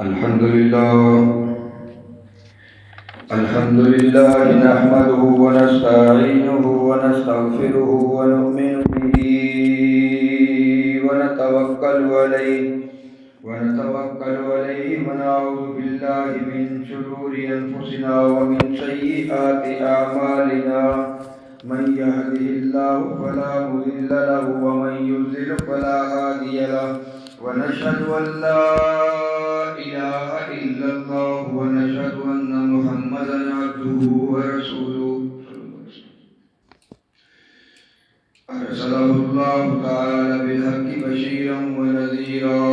الحمد لله نحمده ونستعينه ونستغفره ونؤمن به ونتوكل عليه ونعوذ بالله من شرور أنفسنا ومن سيئات أعمالنا من يهده الله فلا مضل له ومن يضلل فلا هادي له ونشهد أن لا إله إلا الله ونشهد أن محمدا عبده ورسوله أرسله الله تعالى بالحق بشيرا ونذيرا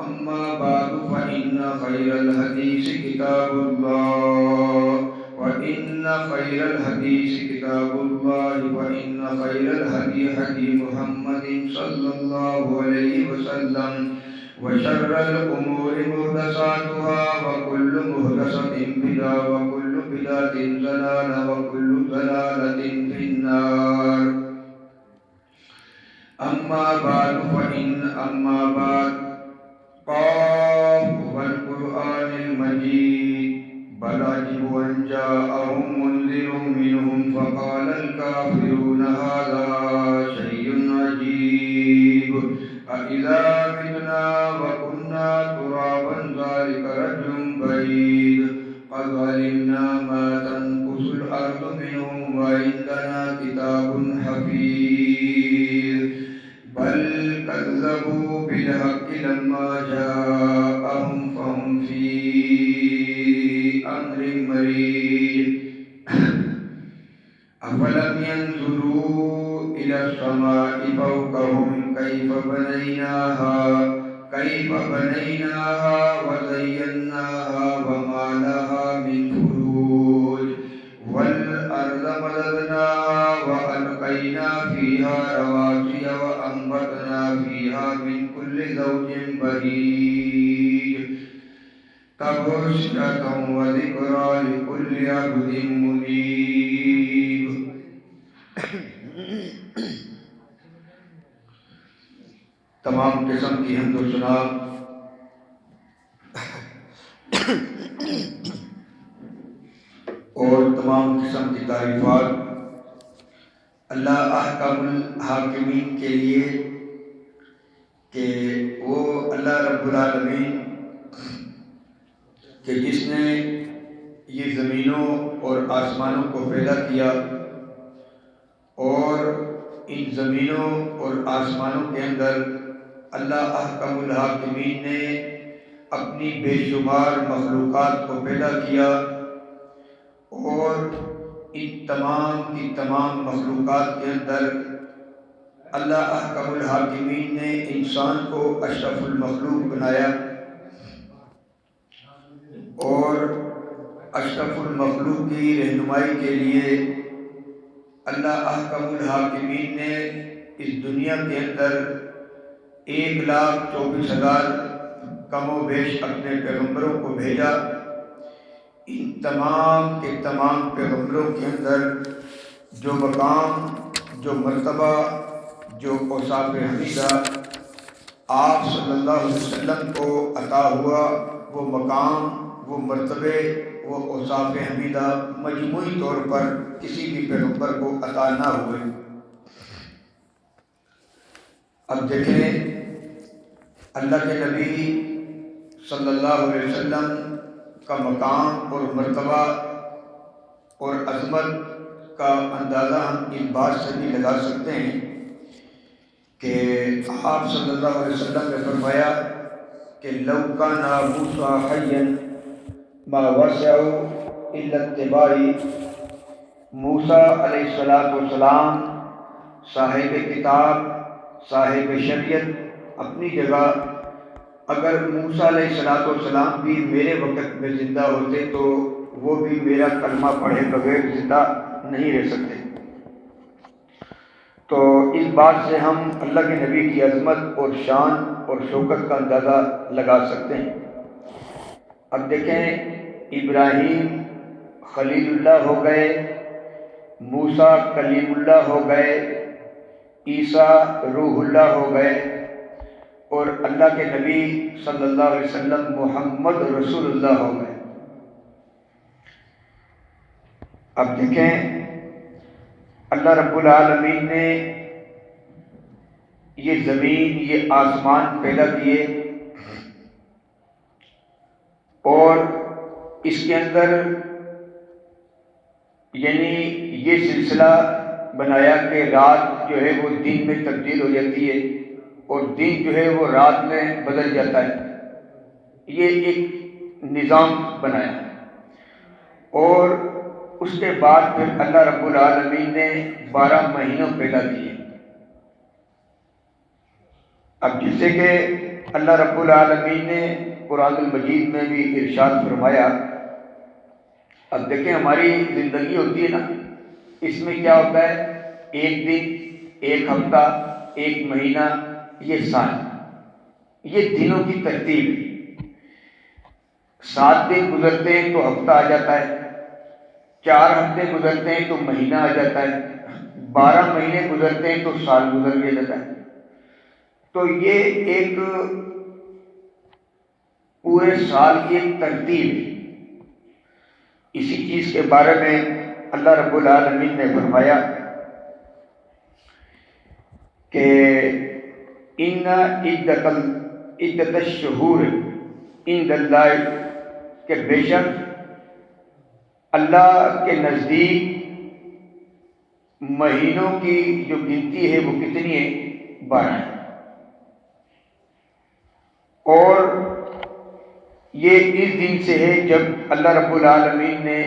أما بعد فإن خير الحديث كتاب الله وإن خير الحديث كتاب الله وإن خير الهدي هدي محمد صلى الله عليه وسلم وشر الأمور محدثاتها وكل محدثة بدعة وكل بدعة ضلالة وكل ضلالة في النار أما بعد قاف والقرآن المجيد بل عجبوا أن جاءهم منذر منهم فقال الكافرون هذا شيء عجيب أإذا متنا وكنا ترابا ذلك رجل بعيد قد علمنا ما تنقص الأرض منهم وعندنا كتاب حفيظ بل كذبوا بالحق لما جاءهم فهم في أمر مريج أفلم ينظروا إلى السماء فوقهم كيف بنيناها وزيناها وما لها من فروج والأرض مددناها وألقينا فيها رواسي وأنبتنا فيها من كل زوج بهيج تبصرة وذكرى لكل عبد منيب تمام قسم کی حمد و ثنا اور تمام قسم کی تعریفات اللہ احکم الحاکمین کے لیے کہ وہ اللہ رب العالمین کہ جس نے یہ زمینوں اور آسمانوں کو پیدا کیا اور ان زمینوں اور آسمانوں کے اندر اللہ احکم الحاکمین نے اپنی بے شمار مخلوقات کو پیدا کیا اور ان تمام کی تمام مخلوقات کے اندر اللہ احکم الحاکمین نے انسان کو اشرف المخلوق بنایا اور اشرف المخلوق کی رہنمائی کے لیے اللہ احکم الحاکمین نے اس دنیا کے اندر 1,24,000 کم و بیش اپنے پیغمبروں کو بھیجا۔ ان تمام کے تمام پیغمبروں کے اندر جو مقام، جو مرتبہ، جو اوصاف حمیدہ آپ صلی اللہ علیہ وسلم کو عطا ہوا، وہ مقام، وہ مرتبے، وہ اوصاف حمیدہ مجموعی طور پر کسی بھی پیغمبر کو عطا نہ ہوئے۔ اب دیکھیں اللہ کے نبی صلی اللہ علیہ وسلم کا مقام اور مرتبہ اور عظمت کا اندازہ ہم اس بات سے بھی لگا سکتے ہیں کہ آپ صلی اللہ علیہ وسلم نے فرمایا کہ لو کان موسیٰ حیا ما وسعه الا اتباعی۔ موسیٰ علیہ السلام صاحب کتاب، صاحب شریعت اپنی جگہ، اگر موسیٰ علیہ السلام بھی میرے وقت میں زندہ ہوتے تو وہ بھی میرا کلمہ پڑھے بغیر زندہ نہیں رہ سکتے۔ تو اس بات سے ہم اللہ کے نبی کی عظمت اور شان اور شوکت کا اندازہ لگا سکتے ہیں۔ اب دیکھیں ابراہیم خلیل اللہ ہو گئے، موسیٰ کلیم اللہ ہو گئے، عیسیٰ روح اللہ ہو گئے، اور اللہ کے نبی صلی اللہ علیہ وسلم محمد رسول اللہ ہو گئے۔ اب دیکھیں اللہ رب العالمین نے یہ زمین یہ آسمان پیدا کیے اور اس کے اندر یعنی یہ سلسلہ بنایا کہ رات جو ہے وہ دن میں تبدیل ہو جاتی ہے اور دن جو ہے وہ رات میں بدل جاتا ہے، یہ ایک نظام بنایا۔ اور اس کے بعد پھر اللہ رب العالمین نے 12 مہینوں پیدا کیے۔ اب جیسے کہ اللہ رب العالمین نے قرآن المجید میں بھی ارشاد فرمایا، اب دیکھیں ہماری زندگی ہوتی ہے نا، اس میں کیا ہوتا ہے، ایک دن، ایک ہفتہ، ایک مہینہ، یہ سال، یہ دنوں کی ترتیب ہے۔ 7 دن گزرتے ہیں تو ہفتہ آ جاتا ہے، 4 ہفتے گزرتے ہیں تو مہینہ آ جاتا ہے، 12 مہینے گزرتے ہیں تو سال گزر گیا جاتا ہے۔ تو یہ ایک پورے سال کی ایک ترتیب ہے۔ اسی چیز کے بارے میں اللہ رب العالمین نے فرمایا کہ ان عدت الشہور عند اللہ، کہ بے شک اللہ کے نزدیک مہینوں کی جو گنتی ہے وہ کتنی ہے، 12 ہے۔ اور یہ اس دن سے ہے جب اللہ رب العالمین نے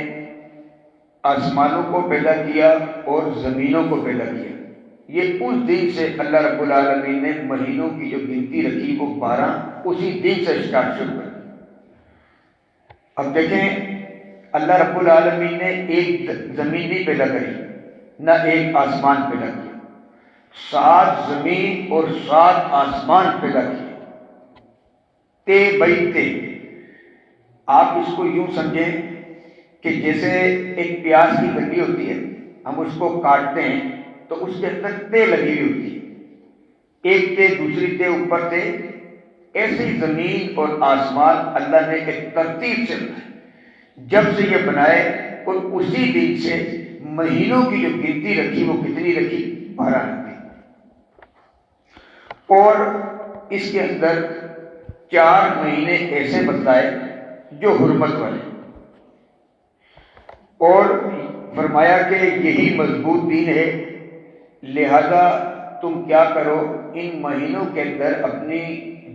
آسمانوں کو پیدا کیا اور زمینوں کو پیدا کیا، یہ اس دن سے اللہ رب العالمین نے مہینوں کی جو گنتی رکھی وہ 12 اسی دن سے اسٹارٹ شروع کر دی۔ اب دیکھیں اللہ رب العالمین نے ایک زمین نہیں پیدا کری، نہ ایک آسمان پیدا کیا، 7 زمین اور 7 آسمان پیدا کیے، تے بئی تے۔ آپ اس کو یوں سمجھیں کہ جیسے ایک پیاز کی گنڈی ہوتی ہے، ہم اس کو کاٹتے ہیں تو اس کے اندر تے لگی ہوئی ہوتی ہے، ایک تے دوسری تے اوپر تے، ایسے ہی زمین اور آسمان اللہ نے ایک ترتیب سے بنائے۔ جب سے یہ بنائے اور اسی دن سے مہینوں کی جو گنتی رکھی وہ کتنی رکھی، 12 رکھی۔ اور اس کے اندر 4 مہینے ایسے بتلائے جو حرمت والے، اور فرمایا کہ یہی مضبوط دین ہے، لہذا تم کیا کرو، ان مہینوں کے اندر اپنی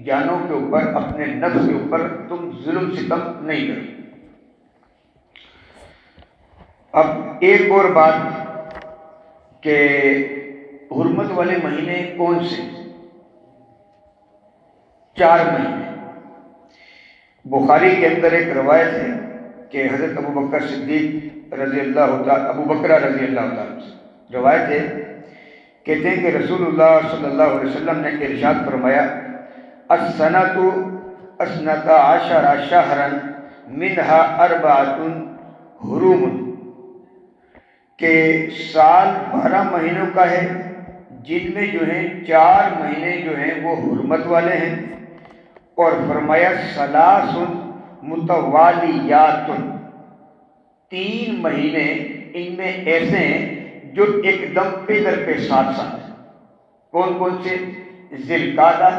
جانوں کے اوپر، اپنے نفس کے اوپر تم ظلم ستم نہیں کرو۔ اب ایک اور بات کہ حرمت والے مہینے کون سے، 4 مہینے۔ بخاری کے اندر ایک روایت ہے کہ حضرت ابو بکر صدیق رضی اللہ تعالیٰ، ابو بکرہ رضی اللہ تعالیٰ سے روایت ہے، کہتے ہیں کہ رسول اللہ صلی اللہ علیہ وسلم نے ارشاد فرمایا، السنۃ 12 شہرا منها 4 حرم، کہ سال 12 مہینوں کا ہے جن میں جو ہیں 4 مہینے جو ہیں وہ حرمت والے ہیں، اور فرمایا ثلاث متوالیات، 3 مہینے ان میں ایسے ہیں جو ایک دم پہ در پہ ساتھ ساتھ ہیں۔ کون کون سے؟ ذی القعدہ،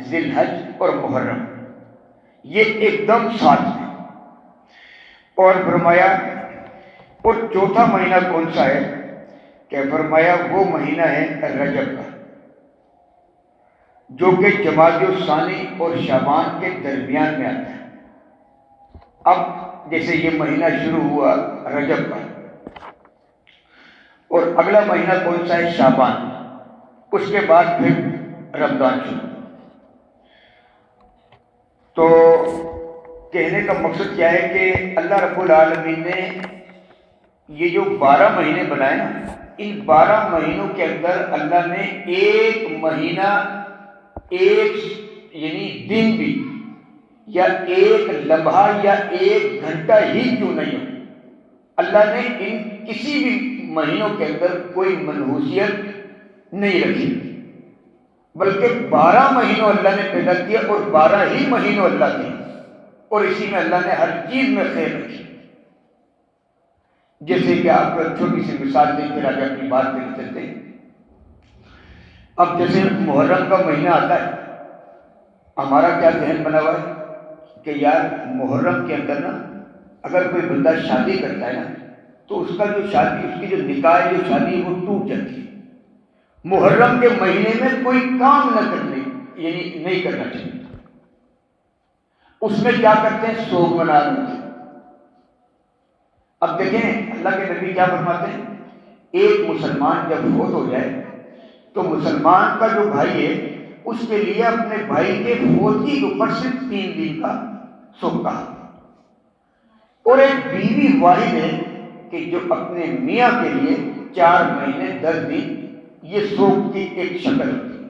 ذی الحج اور محرم، یہ ایک دم ساتھ ہیں۔ اور فرمایا اور چوتھا مہینہ کون سا ہے، کہ فرمایا وہ مہینہ ہے رجب کا، جو کہ جمادی الثانی اور شعبان کے درمیان میں آتا ہے۔ اب جیسے یہ مہینہ شروع ہوا رجب کا، اور اگلا مہینہ کون سا ہے، شعبان، اس کے بعد پھر رمضان شروع۔ تو کہنے کا مقصد کیا ہے کہ اللہ رب العالمین نے یہ جو 12 مہینے بنائے نا، ان 12 مہینوں کے اندر اللہ نے ایک مہینہ، ایک یعنی دن بھی، یا ایک لمحہ یا ایک گھنٹہ ہی کیوں نہیں ہو، اللہ نے ان کسی بھی مہینوں کے اندر کوئی منحوسیت نہیں رکھی، بلکہ 12 مہینوں اللہ نے پیدا کیا اور 12 ہی مہینوں اللہ کے، اور اسی میں اللہ نے ہر چیز میں خیر رکھی۔ جیسے کہ آپ کو چھوٹی سی مثال دیں پھر آگے اپنی بات پہ چلتے ہیں۔ اب جیسے محرم کا مہینہ آتا ہے، ہمارا کیا ذہن بنا ہوا ہے کہ یار محرم کے اندر نا اگر کوئی بندہ شادی کرتا ہے نا تو اس کا جو شادی، اس کی جو نکاح جو شادی وہ ٹوٹ جاتی ہے۔ محرم کے مہینے میں کوئی کام نہ کرنے، یعنی نہیں کرنا چاہیے۔ اس میں کیا کرتے ہیں؟ سوگ منا لیتے ہیں۔ اب دیکھیں اللہ کے نبی کیا فرماتے ہیں، ایک مسلمان جب فوت ہو جائے تو مسلمان کا جو بھائی ہے اس کے لیے اپنے بھائی کے فوتی کے اوپر صرف 3 دن کا سوگ کا، اور ایک بیوی واحد ہے کہ جو اپنے میاں کے لیے 4 مہینے 10 دن، یہ سوگ کی ایک شکل ہوتی ہے۔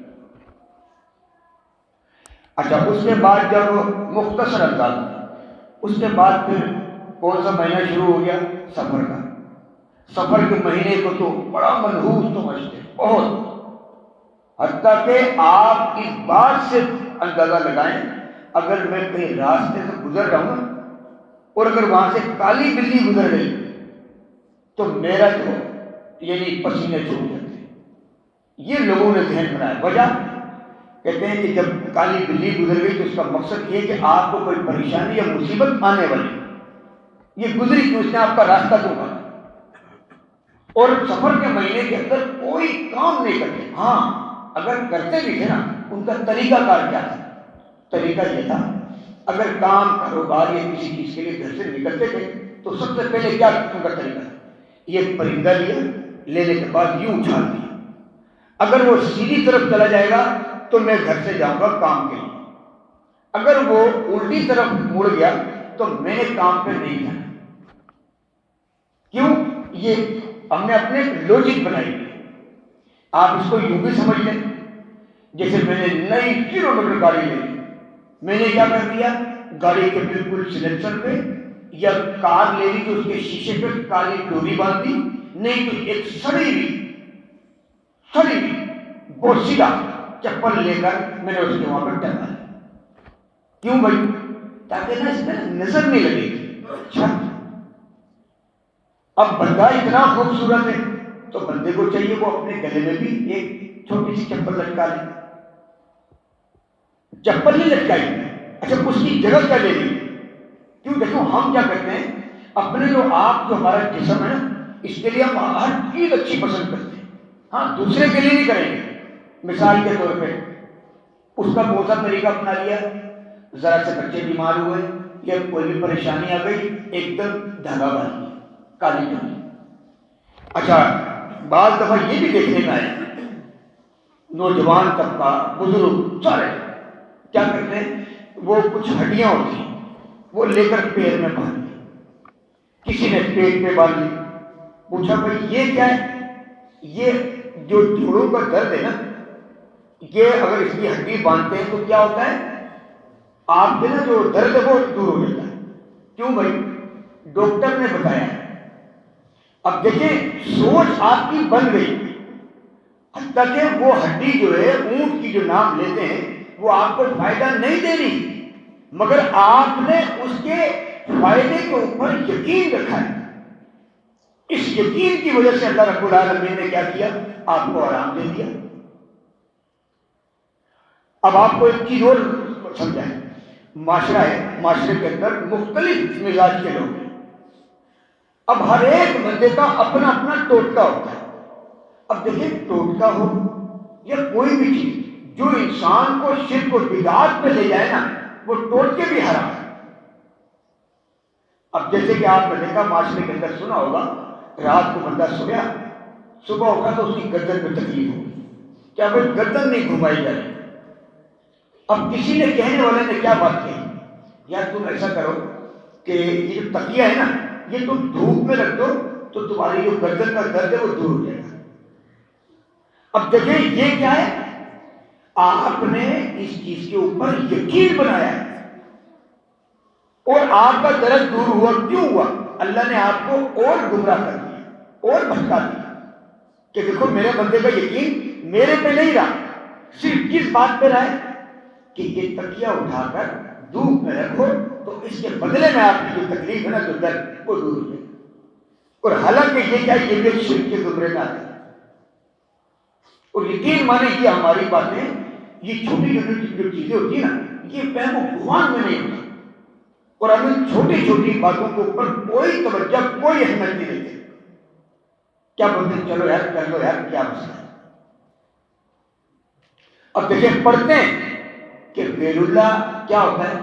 اچھا، اس کے بعد جب مختصر انداز میں، اس کے بعد پھر کون سا مہینہ شروع ہو گیا؟ سفر کا۔ سفر کے مہینے کو تو بڑا منحوس سمجھتے ہیں بہت، حتیٰ کہ آپ اس بات سے اندازہ لگائیں اگر میں کہیں راستے سے گزر رہا ہوں اور اگر وہاں سے کالی بلی گزر گئی تو میرا جو یعنی پسینے چھوٹ جاتے ہیں۔ یہ لوگوں نے ذہن بنایا۔ وجہ کہتے ہیں کہ جب کالی بلی گزر گئی تو اس کا مقصد یہ کہ آپ کو کوئی پریشانی یا مصیبت آنے والی، یہ گزری کہ اس نے آپ کا راستہ کیوں کاٹا۔ اور سفر کے مہینے کے اندر کوئی کام نہیں کرتے، ہاں اگر کرتے بھی تھے نا ان کا طریقہ کار کیا تھا؟ طریقہ یہ تھا اگر کام کاروبار یا کسی چیز کے لیے گھر سے نکلتے تھے تو سب سے پہلے کیا ان کا طریقہ تھا؟ یہ پرندہ لیا، لینے کے بعد یوں اچھال دیا، اگر وہ سیدھی طرف چلا جائے گا تو میں گھر سے جاؤں گا کام کے لیے، اگر وہ الٹی طرف مڑ گیا تو میں نے کام پہ نہیں جانا۔ کیوں؟ یہ ہم نے اپنے لوجک بنائی۔ آپ اس کو یوں بھی سمجھ لیں جیسے میں نے نئی کلومیٹر گاڑی لے لی، میں نے کیا کر دیا، گاڑی کے بالکل سلیکشن پہ یا کار لے لی تو اس کے شیشے پہ کالی ڈوری باندھ دی، نہیں تو ایک سڑی ہوئی بوسیدہ چپل لے کر میں نے اس کے وہاں پہ ٹنگا دیا۔ کیوں بھائی؟ تاکہ نا اس میں نظر نہیں لگے گی۔ اچھا، اب بندہ اتنا خوبصورت ہے تو بندے کو چاہیے وہ اپنے گلے میں بھی ایک چھوٹی سی چپل لٹکا لے۔ چپل نہیں لٹکائی، اچھا اس کی جگہ کیا لے لی؟ کیوں؟ دیکھو ہم کیا کرتے ہیں، اپنے جو ہمارا جسم ہے نا اس کے لیے ہم ہر چیز اچھی پسند کرتے ہیں، ہاں دوسرے کے لیے نہیں کریں گے۔ مثال کے طور پہ اس کا کون سا طریقہ اپنا لیا؟ ذرا سے بچے بیمار ہوئے یا کوئی بھی پریشانی آ گئی، ایک دم دھاگا باندھ لیا، کالی ڈوری۔ اچھا، بعض دفعہ یہ بھی دیکھنے میں آیا نوجوان طبقہ، بزرگ سارے کیا کرتے ہیں، وہ کچھ ہڈیاں ہوتی ہیں وہ لے کر پیر میں باندھ لی، کسی نے پیٹ پہ باندھ لی۔ پوچھا بھائی یہ کیا ہے؟ یہ جو جوڑوں کا درد ہے نا، یہ اگر اس کی ہڈی باندھتے ہیں تو کیا ہوتا ہے، آپ کے نا جو درد ہے وہ دور ہو جاتا ہے۔ کیوں بھائی؟ ڈاکٹر نے بتایا۔ اب دیکھیں سوچ آپ کی بن گئی، حتیٰ کہ وہ ہڈی جو ہے اونٹ کی جو نام لیتے ہیں وہ آپ کو فائدہ نہیں دے رہی، مگر آپ نے اس کے فائدے کے اوپر یقین رکھا ہے۔ اس یقین کی وجہ سے اللہ رب العالمین نے کیا کیا؟ آپ کو آرام دے دیا۔ اب آپ کو ایک چیز اور سمجھائیں، معاشرہ ہے، معاشرے کے اندر مختلف مزاج کے لوگ ہیں۔ اب ہر ایک بندے کا اپنا اپنا ٹوٹکا ہوتا ہے۔ اب دیکھیں ٹوٹکا ہو یا کوئی بھی چیز جو انسان کو شرک و بدعات پہ لے جائے نا، وہ ٹوٹکے بھی حرام ہے۔ اب جیسے کہ آپ نے دیکھا معاشرے کے اندر سنا ہوگا، رات کو بندہ سویا، صبح اٹھا تو اس کی گردن میں تکلیف ہوگی، کیا بھائی گردن نہیں گھمائی جائے؟ اب کسی نے کہنے والے نے کیا بات کہی، یار تم ایسا کرو کہ یہ جو تکیہ ہے نا یہ تم دھوپ میں رکھ دو تو تمہاری جو گردن کا درد ہے وہ دور ہو جائے گا۔ اب دیکھیں یہ کیا ہے، آپ نے اس چیز کے اوپر یقین بنایا ہے اور آپ کا درد دور ہوا۔ کیوں ہوا؟ اللہ نے آپ کو اور گمراہ کر دیا اور بھٹکا دیا کہ دیکھو میرے بندے کا یقین میرے پہ نہیں رہا، صرف کس بات پہ رہے کہ یہ تکیہ اٹھا کر دھوپ میں رکھو تو اس کے بدلے میں آپ کی جو تکلیف ہے نا جو درد وہ دور ہو جائے. اور حالانکہ یہ کیا یہ بھی شرک کے زمرے میں آتے ہیں. اور یقین مانے یہ ہماری باتیں یہ چھوٹی چھوٹی جو چیزیں ہوتی ہیں نا یہ فہم و گمان میں نہیں ہوتا. اور ہمیں چھوٹی چھوٹی باتوں کے اوپر کوئی توجہ کوئی اہمیت نہیں دیتے. کیا بولتے ہیں چلو یار کر لو یار کیا مسئلہ ہے. اب دیکھیں پڑھتے ہیں کہ غیر اللہ کیا ہوتا ہے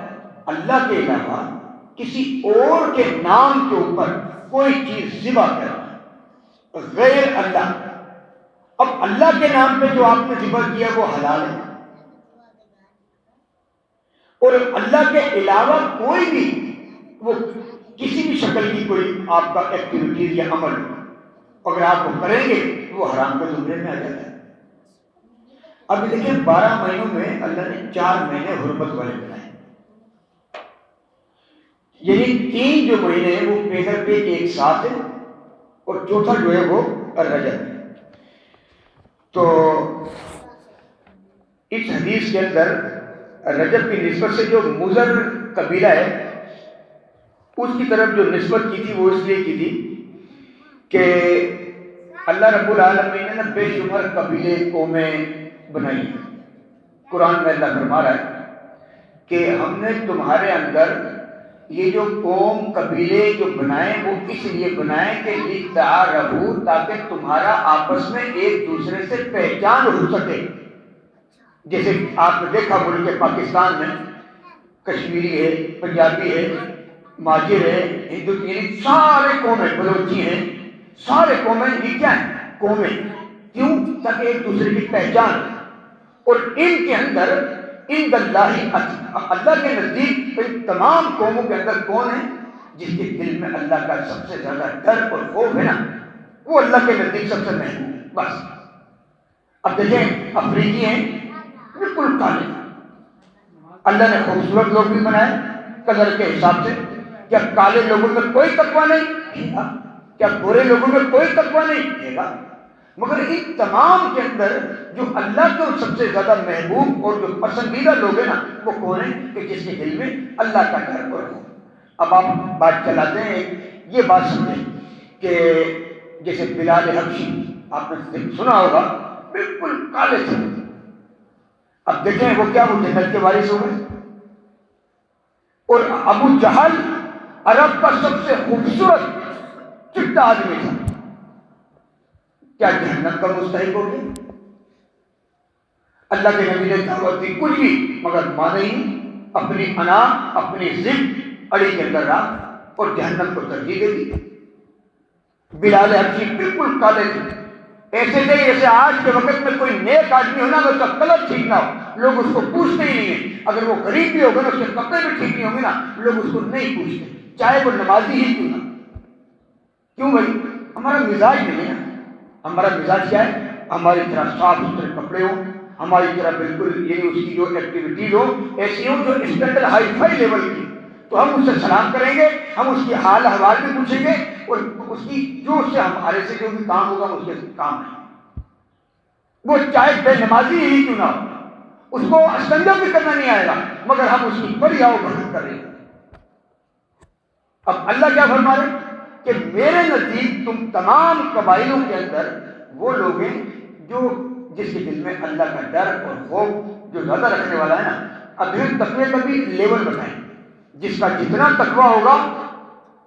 اللہ کے علاوہ کسی اور کے نام کے اوپر کوئی چیز ذبح کرنا غیر اللہ. اب اللہ کے نام پہ جو آپ نے ذبح کیا وہ حلال ہے اور اللہ کے علاوہ کوئی بھی وہ کسی بھی شکل کی کوئی آپ کا ایکٹیویٹیز یا عمل اگر آپ وہ کریں گے تو وہ حرام کے زمرے میں آ جاتا ہے. اب دیکھیں 12 مہینوں میں اللہ نے 4 مہینے حرمت والے بنائے. یعنی 3 جو مہینے ہیں وہ پیدر پہ ایک ساتھ ہے اور چوتھا جو ہے وہ رجب ہے. تو اس حدیث کے اندر رجب کی نسبت سے جو مضر قبیلہ ہے اس کی طرف جو نسبت کی تھی وہ اس لیے کی تھی کہ اللہ رب العالمین نے بے شمار قبیلے قومیں بنائی. قرآن میں اللہ فرما رہا ہے کہ ہم نے تمہارے اندر یہ جو قوم قبیلے جو بنائے وہ اس لیے بنائے کہ لتعارفوا تاکہ تمہارا آپس میں ایک دوسرے سے پہچان ہو سکے. جیسے آپ نے دیکھا ملک پاکستان میں کشمیری ہے پنجابی ہے ماجر ہے ہندو یعنی سارے قومیں بلوچی ہیں سارے قومیں یہ کیا ہیں قومیں کیوں تاکہ ایک دوسرے کی پہچان. اور ان کے اندر ان اللہ کے نزدیک ان تمام قوموں کے اندر کون ہے جس کے دل میں اللہ کا سب سے زیادہ ڈر اور خوف ہے نا وہ اللہ کے نزدیک سب سے محبوب ہے بس. اب دیکھیں افریقی ہیں بالکل کالے. اللہ نے خوبصورت لوگ بھی بنائے کلر کے حساب سے. کیا کالے لوگوں میں کوئی تقویٰ نہیں؟ کیا گورے لوگوں میں کوئی تقویٰ نہیں؟ مگر ان تمام کے اندر جو اللہ کو سب سے زیادہ محبوب اور جو پسندیدہ لوگ ہیں نا وہ کون ہیں کہ جس کے دل میں اللہ کا ڈر اور خوف. اب آپ بات چلاتے ہیں یہ بات سمجھیں کہ جیسے بلال حبشی آپ نے سنا ہوگا بالکل کالے تھے. اب دیکھیں وہ کیا وہ جنت کے وارث ہو گئے. اور ابو جہل عرب کا سب سے خوبصورت چٹا آدمی تھا کیا جہنم کا مستحق ہو گیا؟ اللہ کے نبی نے دعوت دی کچھ بھی مگر مانا ہی نہیں. اپنی انا اپنی ضد اڑی کے اندر رہا اور جہنم کو ترجیح دے دی. بلال حبشی بالکل کالے تھے ایسے تھے جیسے آج کے وقت میں کوئی نیک آدمی ہونا تو اس کا کلر ٹھیک نہ ہو لوگ اس کو پوچھتے ہی نہیں ہیں. اگر وہ غریب بھی ہوگا نا اس کے کپڑے بھی ٹھیک نہیں ہوں گے نا لوگ اس کو نہیں پوچھتے چاہے وہ نمازی ہی کیوں نہ. کیوں بھائی ہمارا مزاج نہیں ہے نا. ہمارا مزاج کیا ہے ہماری طرح صاف ستھرے کپڑے ہوں ہماری طرح بالکل یعنی اس کی جو ایکٹیویٹیز ہو ایسی ہوں جو اسٹینڈرڈ ہائی فائی لیول کی تو ہم اس سے سلام کریں گے ہم اس کی حال احوال بھی پوچھیں گے اور اس کی جو اس سے ہمارے سے جو بھی کام ہوگا اس کے کام ہے. وہ چاہے بے نمازی ہی کیوں نہ ہو اس کو استنجا بھی کرنا نہیں آئے گا مگر ہم اس کی بڑی آؤ بھگت کر رہے ہیں. اب اللہ کیا فرما رہے کہ میرے نزدیک تم تمام قبائلوں کے اندر وہ لوگ ہیں جو جس کے دل میں اللہ کا ڈر اور خوف جو زیادہ رکھنے والا ہے نا. اب تقوی کا بھی لیول بتائیں جس کا جتنا تقوی ہوگا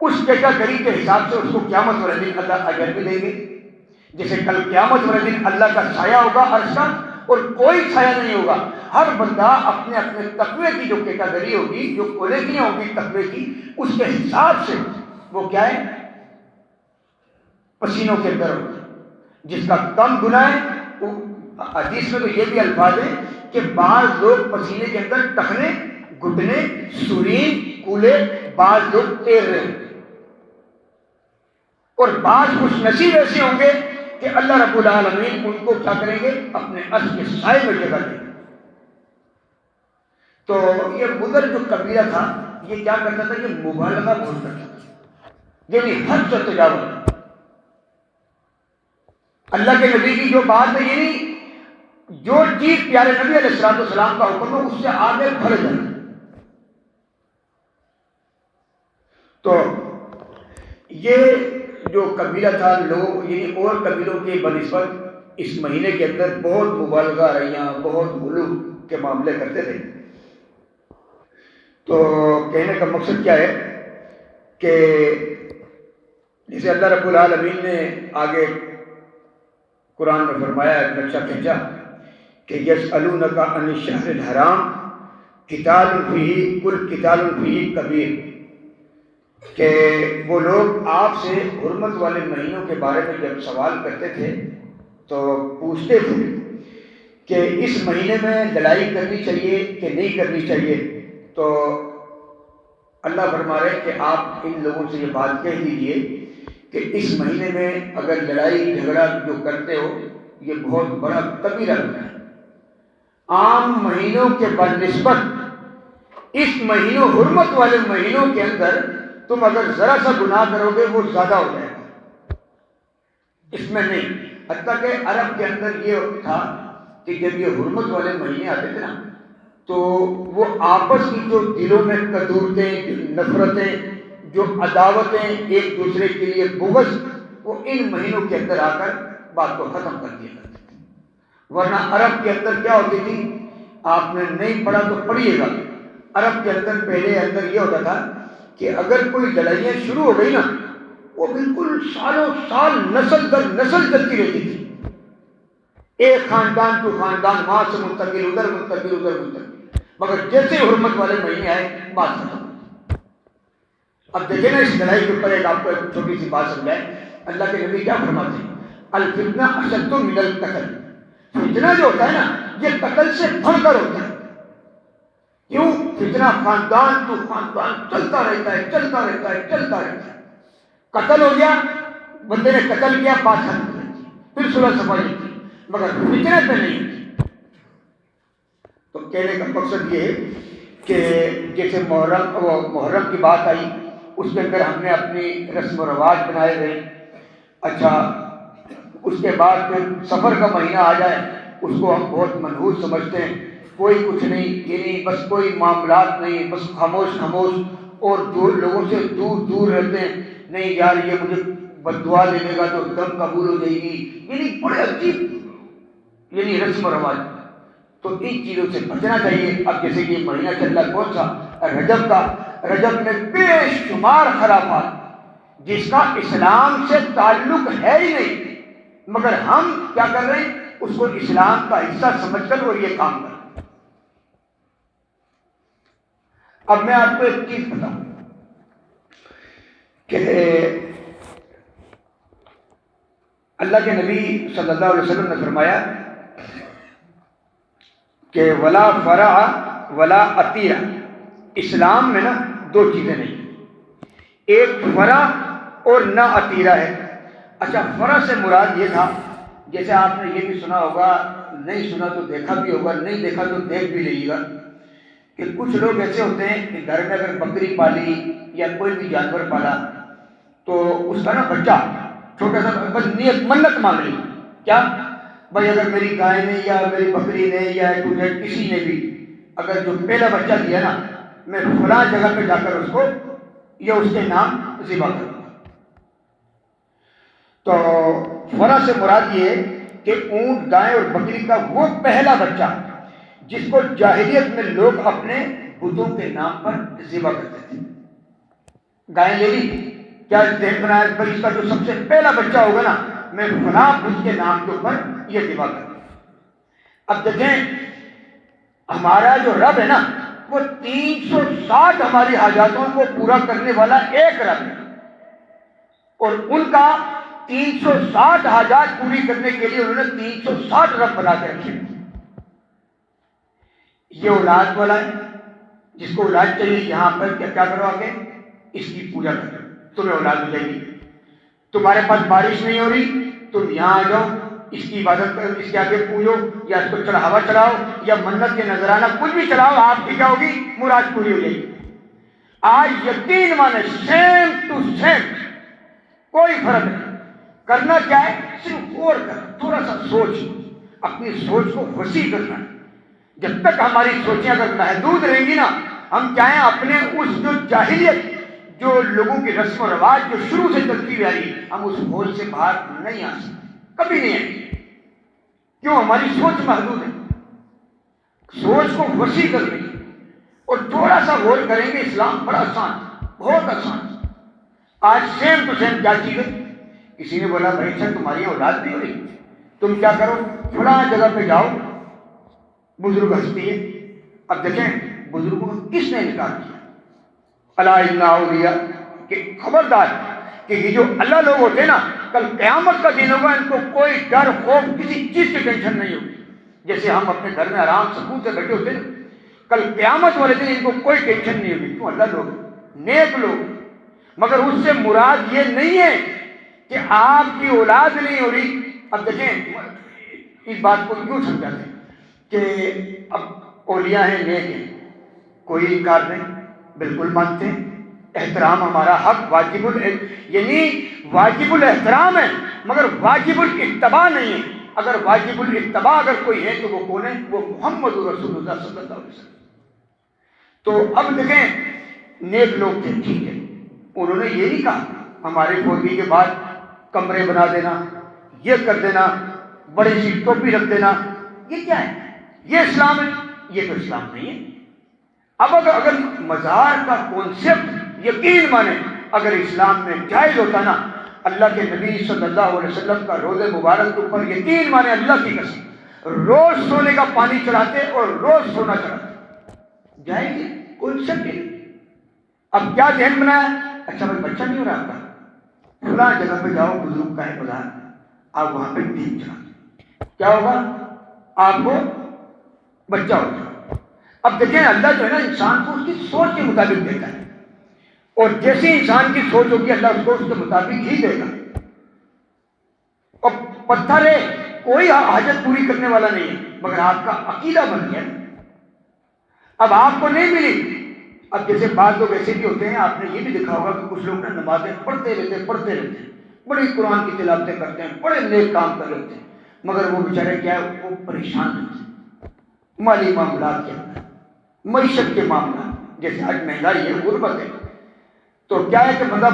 اس کیٹاگری کے حساب سے اس کو قیامت والے دن اللہ اجر بھی دیں گے. جیسے کل قیامت والے دن اللہ کا سایہ ہوگا عرش کا اور کوئی سایہ نہیں ہوگا. ہر بندہ اپنے اپنے تقوی کی جو کیٹاگری ہوگی جو کوالٹیاں ہوگی تقوی کی اس کے حساب سے وہ کیا ہے پسینوں کے اندر ہوگا. جس کا کم گناہ ہے حدیث میں تو یہ بھی الفاظ ہیں کہ بعض لوگ پسینے کے اندر ٹخنے گھٹنے سورین کولے بعض لوگ تیر رہے ہیں اور بعض خوش نصیب ایسے ہوں گے کہ اللہ رب العالمین ان کو کیا کریں گے اپنے عرش کے سائے میں جگہ دیں گے. تو یہ مضر جو قبیلہ تھا یہ کیا کرتا تھا یہ مبالغہ بہت کرتا تھا یعنی حد سے تجاوز. اللہ کے نبی کی جو بات ہے یعنی جو چیز پیارے نبی علیہ السلام کا حکم ہے اس سے آگے بڑھ جائے. تو یہ جو قبیلہ تھا لوگ یعنی اور قبیلوں کے بنسبت اس مہینے کے اندر بہت مبالغہ ریاں بہت غلو کے معاملے کرتے تھے. تو کہنے کا مقصد کیا ہے کہ جسے اللہ رب العالمین نے آگے قرآن میں فرمایا نقشہ کھینچا کہ یسألونک عن الشہر الحرام قتال فیہ کل قتال فیہ کبیر، کہ وہ لوگ آپ سے حرمت والے مہینوں کے بارے میں جب سوال کرتے تھے تو پوچھتے تھے کہ اس مہینے میں لڑائی کرنی چاہیے کہ نہیں کرنی چاہیے. تو اللہ فرما رہے کہ آپ ان لوگوں سے یہ بات کہہ دیجیے کہ اس مہینے میں اگر لڑائی جھگڑا جو کرتے ہو یہ بہت بڑا کبیرہ گناہ ہے. عام مہینوں کے بنسبت اس مہینوں حرمت والے مہینوں کے اندر تم اگر ذرا سا گناہ کرو گے وہ زیادہ ہو جائے گا، اس میں نہیں. حتیٰ کہ عرب کے اندر یہ تھا کہ جب یہ حرمت والے مہینے آتے تھے نا تو وہ آپس کی جو دلوں میں قدورتیں جو نفرتیں جو عداوتیں ایک دوسرے کے لیے بغض وہ ان مہینوں کے اندر آ کر بات کو ختم کر دیا کرتے تھے. ورنہ عرب کے اندر کیا ہوتی تھی، آپ نے نہیں پڑھا تو پڑھیے گا. عرب کے اندر پہلے اندر یہ ہوتا تھا کہ اگر کوئی لڑائیاں شروع ہو گئی نا وہ بالکل سالوں سال نسل در نسل چلتی رہتی تھی. ایک خاندان تو خاندان وہاں سے منتقل ادھر منتقل ادھر منتقل، مگر جیسے حرمت والے مہینے آئے بات ختم. اب دیکھیں نا اس لڑائی کے اوپر ایک آپ کو ایک چھوٹی سی بات سمجھائیں. اللہ کے نبی کیا فرماتے ہیں، الفتنہ اشد من القتل. فتنہ جو ہوتا ہے نا یہ قتل سے بڑھ کر ہوتا ہے. کیوں؟ فتنہ خاندان تو خاندان چلتا رہتا ہے چلتا رہتا ہے چلتا رہتا ہے. قتل ہو گیا، بندے نے قتل کیا، بات ختم ہو جاتی ہے، پھر صلح صفائی ہوتی ہے، مگر فتنہ پہ نہیں ہوتی. تو کہنے کا مقصد یہ ہے کہ جیسے محرم کی بات آئی اس کے اندر ہم نے اپنی رسم و رواج بنائے ہوئے. اچھا اس کے بعد پھر سفر کا مہینہ آ جائے اس کو ہم بہت منحوس سمجھتے ہیں. کوئی کچھ نہیں، یعنی بس کوئی معاملات نہیں، بس خاموش خاموش اور دور لوگوں سے دور دور رہتے ہیں. نہیں یار یہ مجھے بد دعا دے دے گا تو دم قبول ہو جائے گی، یعنی بڑے عجیب یعنی رسم و رواج. تو ان چیزوں سے بچنا چاہیے. اب جیسے کہ یہ مہینہ چل رہا ہے کون سا، رجب کا. رجب میں بے شمار خرافات جس کا اسلام سے تعلق ہے ہی نہیں، مگر ہم کیا کر رہے ہیں اس کو اسلام کا حصہ سمجھ کر اور یہ کام کر رہے ہیں. اب میں آپ کو ایک چیز بتاؤں کہ اللہ کے نبی صلی اللہ علیہ وسلم نے فرمایا کہ ولا فرع ولا عطیہ. اسلام میں نا دو چیزیں نہیں، ایک فرع اور نہ عطیرہ ہے. اچھا فرع سے مراد یہ تھا، جیسے آپ نے یہ بھی سنا ہوگا، نہیں سنا تو دیکھا بھی ہوگا، نہیں دیکھا تو دیکھ بھی لئیے گا کہ کچھ لوگ ایسے ہوتے ہیں کہ گھر میں اگر بکری پالی یا کوئی بھی جانور پالا تو اس کا نا بچہ چھوٹا سا بس نیت منت مانگ لی، کیا بھائی اگر میری گائے نے یا میری بکری نے یا کسی نے بھی اگر جو پہلا بچہ دیا نا میں فلاں جگہ پہ جا کر اس کو یا اس کے نام ذبح کروں گا. تو فرع سے مراد یہ ہے کہ اونٹ گائے اور بکری کا وہ پہلا بچہ جس کو جاہلیت میں لوگ اپنے بتوں کے نام پر ذبح کرتے تھے. گائے لے لی، کیا ذہن بنایا بھائی اس کا جو سب سے پہلا بچہ ہوگا نا میں فلاں بت کے نام کے اوپر یہ ذبح کروں. اب دیکھیں ہمارا جو رب ہے نا وہ 360 ہماری حاجاتوں کو پورا کرنے والا ایک رب ہے، اور ان کا 360 حاجات پوری کرنے کے لیے انہوں نے 360 رب بنا کے رکھے. یہ اولاد والا ہے، جس کو اولاد چاہیے یہاں پر کیا کرو آگے اس کی پوجا کرو، تمہیں اولاد ملے گی. تمہارے پاس بارش نہیں ہو رہی تم یہاں آ جاؤ، اس کی عبادت کرو، اس کے آگے پوجو یا اس کو چڑھاوا چڑھاؤ یا منت کے نذرانہ کچھ بھی چڑھاؤ، آپ کی کیا ہوگی مراد پوری ہو جائے گی. آج یقین مانے سیم ٹو سیم، کوئی فرق نہیں. کرنا کیا ہے صرف غور کر، تھوڑا سا سوچ اپنی سوچ کو وسیع کرنا ہے. جب تک ہماری سوچیں اگر محدود رہیں گی نا، ہم چاہیں اپنے اس جو جاہلیت، جو لوگوں کی رسم و رواج جو شروع سے چلتی ہوئی آئی، ہم اس بھول سے باہر نہیں آ سکتے، کبھی نہیں آئیں گے. کیوں؟ ہماری سوچ محدود ہے. سوچ کو وسیع کر دیں اور تھوڑا سا غور کریں گے. اسلام بڑا آسان، بہت آسان. آج سیم ٹو سیم کیا چیز ہے؟ کسی نے بولا بھائی اچھا تمہاری اولاد نہیں ہو رہی، تم کیا کرو، فلاں جگہ پہ جاؤ، بزرگ ہستی ہے. اب دیکھیں بزرگوں کو کس نے انکار کیا؟ الا ان اولیاء، کہ خبردار کہ یہ جو اللہ لوگ ہوتے ہیں نا، کل قیامت کا دن ہوگا، ان کو کوئی ڈر خوف کسی چیز کی ٹینشن نہیں ہوگی. جیسے ہم اپنے گھر میں آرام سکون سے بیٹھے ہوتے ہیں، کل قیامت والے دن ان کو کوئی ٹینشن نہیں ہوگی. کیوں؟ اللہ لوگ نیک لوگ. مگر اس سے مراد یہ نہیں ہے کہ آپ کی اولاد نہیں ہو رہی. اب دیکھیں اس بات کو یوں سمجھاتے ہیں کہ اب اولیاء ہیں، نیک ہیں، کوئی انکار نہیں، بالکل مانتے ہیں. احترام ہمارا حق، واجب یعنی واجب الاحترام ہے، مگر واجب الاتباع نہیں ہے. اگر واجب الاتباع اگر کوئی ہے تو وہ کون ہے؟ وہ محمد رسول اللہ صلی اللہ علیہ وسلم. تو اب دیکھیں نیک لوگ تھے، ٹھیک ہے، انہوں نے یہ نہیں کہا ہمارے فوجی کے بعد کمرے بنا دینا، یہ کر دینا، بڑی سی ٹوپی رکھ دینا. یہ کیا ہے؟ یہ اسلام ہے؟ یہ تو اسلام نہیں ہے. اب اگر مزار کا کانسیپٹ یقین مانے اگر اسلام میں جائز ہوتا نا، اللہ کے نبی صلی اللہ علیہ وسلم کا روزے مبارک کے اوپر یقین مانے اللہ کی قسم روز سونے کا پانی چڑھاتے اور روز سونا چڑھاتے. جائز ہے، کوئی شک نہیں. اب کیا ذہن بنایا؟ اچھا بھائی بچہ نہیں ہو رہا آپ کا، فلاں جگہ پہ جاؤ، بزرگ کا ہے بازار، آپ وہاں پہ دین چڑھاتے، کیا ہوگا؟ آپ کو بچہ ہوگا. اب دیکھیں اللہ جو ہے نا انسان کو اس کی سوچ کے مطابق دیتا ہے، اور جیسی انسان کی سوچ ہوگی اللہ اس کو اس کے مطابق ہی دے گا. اور پتھر ہے، کوئی حاجت پوری کرنے والا نہیں ہے، مگر آپ کا عقیدہ بن گیا. اب آپ کو نہیں ملی. اب جیسے بعض لوگ ایسے بھی ہوتے ہیں، آپ نے یہ بھی دیکھا ہوگا کہ کچھ لوگ نا نمازیں پڑھتے رہتے ہیں، بڑی قرآن کی تلاوتیں کرتے ہیں، بڑے نیک کام کر لیتے ہیں، مگر وہ بیچارے کیا ہے، وہ پریشان رہتے ہیں مالی معاملات کے اندر، معیشت کے معاملات. جیسے آج مہنگائی ہے، غربت ہے، تو کیا ہے کہ مطلب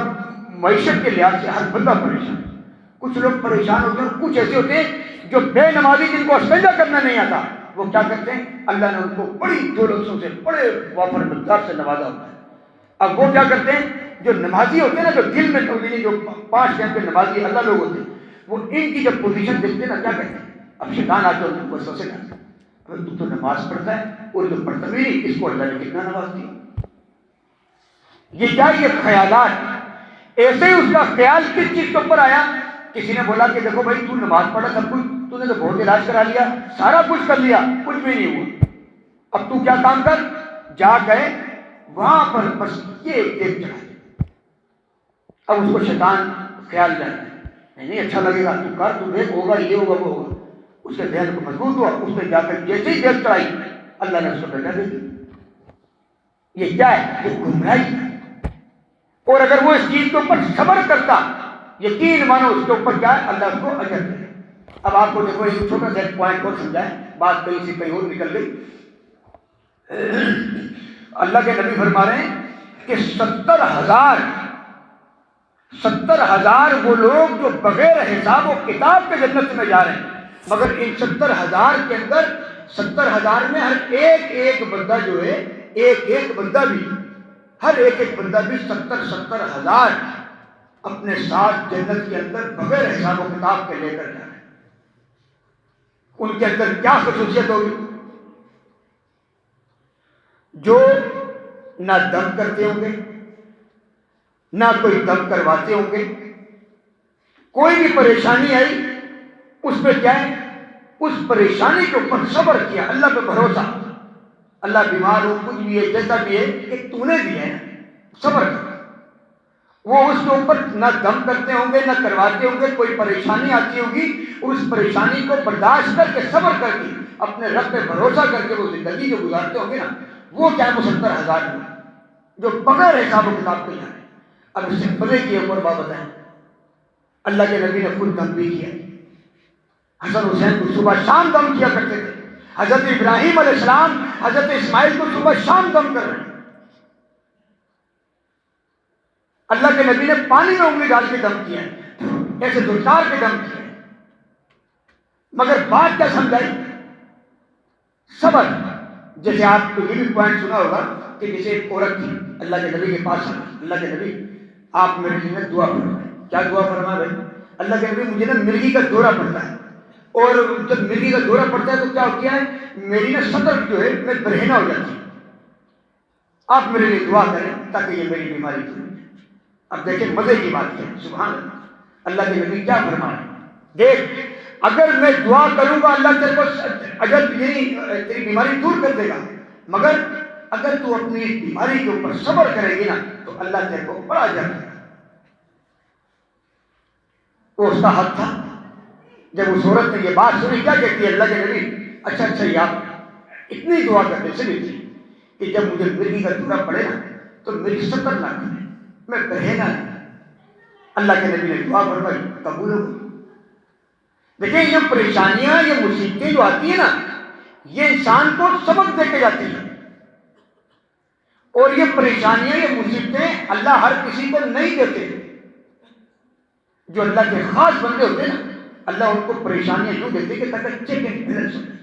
معیشت کے لحاظ سے ہر بندہ پریشان ہے. کچھ لوگ پریشان ہوتے ہیں، کچھ ایسے ہوتے ہیں جو بے نمازی جن کو سجدہ کرنا نہیں آتا، وہ کیا کرتے ہیں، اللہ نے ان کو بڑی دولتوں سے، بڑے وافر مقدار سے نوازا ہوتا ہے. اب وہ کیا کرتے ہیں، جو نمازی ہوتے ہیں نا، جو دل میں جو 5 ٹائم کے نمازی اللہ لوگ ہوتے ہیں، وہ ان کی جب پوزیشن دیکھتے ہیں نا کیا کہتے ہیں، اب شیطان آ کے ان کو وسوسے ڈالتا ہے، تو تو نماز پڑھتا ہے اور جو پڑھتا بھی نہیں، اس کو اللہ نے کتنا نواز دیا. یہ کیا، یہ خیالات. ایسے ہی اس کا خیال کس چیز کے اوپر آیا؟ کسی نے بولا کہ دیکھو بھائی تو نماز پڑھا سب کچھ، تو نے تو بہت علاج کرا لیا، سارا کچھ کر لیا، کچھ بھی نہیں ہوا. اب تو کیا کام کر، جا گئے وہاں پر بس یہ ایک دیکھ چڑھا دے. اب اس کو شیطان خیال جاتا ہے، نہیں اچھا لگے گا، تو کر، تو دیکھ، ہوگا یہ ہوگا وہ ہوگا. اس کے ذہن کو مضبوط ہوا، اس نے جا کر جیسے ہی دیکھ چڑھائی، اللہ نے اس کو بیٹا دے دی. یہ کیا ہے؟ یہ گمراہی. اور اگر وہ اس چیز کے اوپر صبر کرتا، یقین مانو اس کے اوپر کیا ہے، اللہ اس کو اجر دے. اب آپ کو دیکھو ایک چھوٹا سا پوائنٹ اور سمجھائیں، بات کہیں سے کہیں اور نکل گئی. اللہ کے نبی فرما رہے ہیں کہ 70,000 وہ لوگ جو بغیر حساب و کتاب کے جنت میں جا رہے ہیں. مگر ان 70,000 کے اندر 70,000 میں ہر ایک بندہ جو ہے، ایک بندہ بھی، ہر ایک بندہ بھی 70,000 اپنے ساتھ جنت کے اندر بغیر حساب و کتاب کے لے کر جا رہے ہیں. ان کے اندر کیا خصوصیت ہوگی؟ جو نہ دم کرتے ہوں گے، نہ کوئی دم کرواتے ہوں گے. کوئی بھی پریشانی آئی اس پہ کیا ہے، اس پریشانی کے اوپر صبر کیا، اللہ پہ بھروسہ. اللہ بیمار ہو، کچھ بھی ہے، جیسا بھی ہے، کہ تو نے بھی ہے، صبر کر. وہ اس کے اوپر نہ دم کرتے ہوں گے، نہ کرواتے ہوں گے. کوئی پریشانی آتی ہوگی، اس پریشانی کو برداشت کر کے، صبر کر کے، اپنے رب پہ بھروسہ کر کے وہ زندگی جو گزارتے ہوں گے نا، وہ کیا ہے، 70,000 جو بغیر حساب و کتاب کے جانے. اب اس سے بڑے کی ایک اور بات بتائیں، اللہ کے نبی نے خود دم بھی کیا. حسن حسین کو صبح شام دم کیا کرتے تھے. حضرت ابراہیم علیہ السلام حضرت اسماعیل کو صبح شام دم کر رہے ہیں. اللہ کے نبی نے پانی میں انگلی ڈال کے دم کیا ہے، ایسے دھلکار کے دم کیا ہے. مگر بات کیا سمجھائی؟ صبر. جیسے آپ کو یہ بھی پوائنٹ سنا ہوگا کہ جیسے ایک عورت تھی اللہ کے نبی کے پاس آئی، اللہ کے نبی آپ میرے لیے دعا فرمائیں. کیا دعا فرما بھائی؟ اللہ کے نبی مجھے نا مرغی کا دورہ پڑتا ہے، اور جب مرغی کا دورہ پڑتا ہے تو کیا ہوتی ہے، میری نا صدر جو ہے میں برہنہ ہو جاتی ہے. آپ میرے لیے دعا کریں تاکہ یہ میری بیماری دور ہو جائے. اب دیکھیں مزے کی بات ہے، سبحان اللہ. اللہ کے نبی کیا فرمائے؟ دیکھ اگر میں دعا کروں گا اللہ تیرے کو اجل تیری بیماری دور کر دے گا، مگر اگر تو اپنی اس بیماری کے اوپر صبر کرے گی نا تو اللہ تیرے کو بڑا اجر دے گا. وہ اس کا حق تھا. جب اس عورت نے یہ بات سنی کیا کہتی ہے اللہ کے نبی؟ اچھا یہ آپ اتنی دعا کرنے سے بھی تھی کہ جب مجھے مرغی کا دورہ پڑے نا تو میری ستر نہ کرے، میں بہنا نہیں. اللہ کے نبی نے دعا فرمائی، قبول ہو گئی. دیکھیں یہ پریشانیاں، یہ مصیبتیں جو آتی ہیں نا، یہ انسان کو سبق دے کے جاتی ہیں. اور یہ پریشانیاں، یہ مصیبتیں اللہ ہر کسی کو نہیں دیتے. جو اللہ کے خاص بندے ہوتے ہیں نا، اللہ ان کو پریشانیاں یوں دیتے کہ تاکہ چیک اینڈ بیلنس ہو جائے.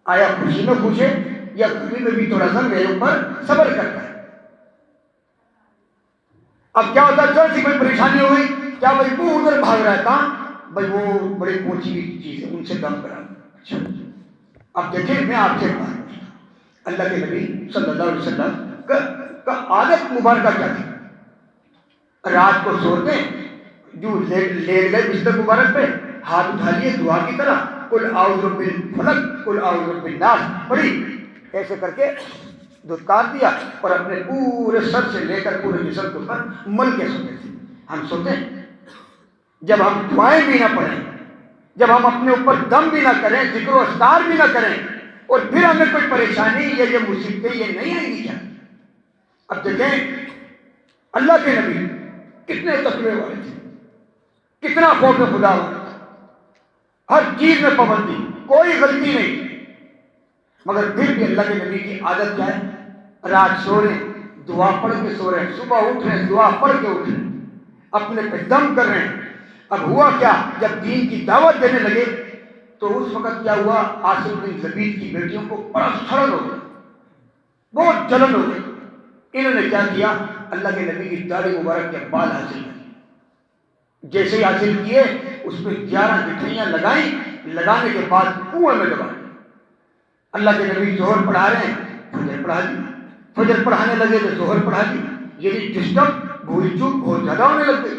آیا خوشی میں خوش ہے یا غمی میں بھی تھوڑا سا میرے اوپر صبر کرتا ہے. اب کیا ہوتا ہے، جب سی کوئی پریشانی ہو گئی، کیا بھائی وہ ادھر بھاگ رہا تھا، بھائی وہ بڑی پہنچی ہوئی چیز ہے، ان سے کام کرا. اچھا اب دیکھیں میں آپ سے بات، اللہ کے نبی صلی اللہ علیہ وسلم کا عادت مبارکہ کیا تھی؟ رات کو سوتے جو لیٹ گئے بستر مبارک پہ، ہاتھ اٹھا لیے دعا کی طرح، قل اعوذ بالفلق قل اعوذ بالناس پڑھی، ایسے کر کے دھتکار دیا اور اپنے پورے سر سے لے کر پورے جسم کے اوپر مل کے سوتے تھے. ہم سوتے ہیں جب ہم دعائیں بھی نہ پڑھیں، جب ہم اپنے اوپر دم بھی نہ کریں، ذکر و اذکار بھی نہ کریں، اور پھر ہمیں کوئی پریشانی یا یہ مصیبتیں یہ نہیں آئیں گی کیا؟ اب دیکھیں اللہ کے نبی کتنے تقوی والے تھے، کتنا خوف خدا والے تھے، ہر چیز میں پابندی، کوئی غلطی نہیں. مگر پھر بھی اللہ کے نبی کی عادت کیا ہے؟ رات سو رہے دعا پڑھ کے سو رہے ہیں، صبح اٹھ رہے ہیں دعا پڑھ کے اٹھ رہے ہیں، اپنے پہ دم کر رہے ہیں. اب ہوا کیا، جب دین کی دعوت دینے لگے تو اس وقت کیا ہوا، عاصم بن زبید کی بیٹیوں کو بڑا سڑن ہو گیا، بہت جلن ہو گئی. انہوں نے کیا کیا، اللہ کے نبی کی داڑھی مبارک کے بال حاصل کیے. جیسے ہی حاصل کیے اس پہ 11 گٹھلیاں لگائیں، لگانے کے بعد کنویں میں دبا. اللہ کے نبی ظہر پڑھا رہے ہیں، فجر پڑھا دی، فجر پڑھانے لگے تو ظہر پڑھا دی. یہ ڈسٹرب بھول چوک بہت زیادہ ہونے لگ گئی.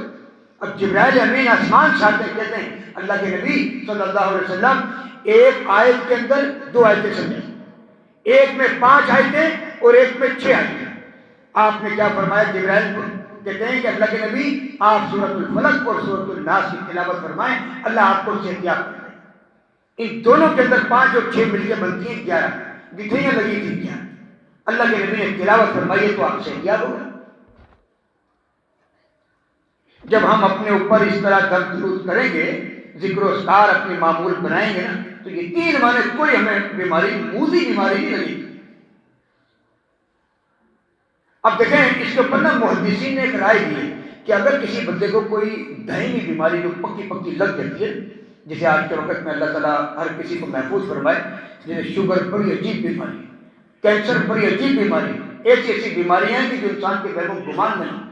اب جبرائیل امین آسمان سے آتے کہتے ہیں اللہ کے نبی صلی اللہ علیہ وسلم ایک آیت کے اندر 2 آیتیں سمجھیں، ایک میں 5 آیتیں اور ایک میں 6 آیتیں. آپ نے کیا فرمایا؟ جبرائیل کو کہتے ہیں کہ اللہ کے نبی آپ سورۃ الفلق اور سورۃ الناس کی تلاوت فرمائیں، اللہ آپ کو صحتیاب کر دے. ان دونوں کے اندر 5 اور 6 مل کے بنتی ہیں 11 گٹھلیاں لگی تھی 11. اللہ کے نبی نے تلاوت فرمائی تو آپ صحتیاب ہو گئے. جب ہم اپنے اوپر اس طرح درود کریں گے، ذکر و اذکار اپنی معمول بنائیں گے نا، تو یقین مانے کوئی ہمیں بیماری، موذی بیماری نہیں لگے گی. اب دیکھیں اس کے اوپر نا محدثین نے ایک رائے دی ہے کہ اگر کسی بندے کو کوئی دائمی بیماری جو پکی لگ جاتی ہے، جیسے آج کے وقت میں اللہ تعالیٰ ہر کسی کو محفوظ فرمائے، جیسے شوگر بڑی عجیب بیماری، کینسر بڑی عجیب بیماری، ایسی بیماریاں ہیں کہ جو انسان کے بہم و گمان نہیں.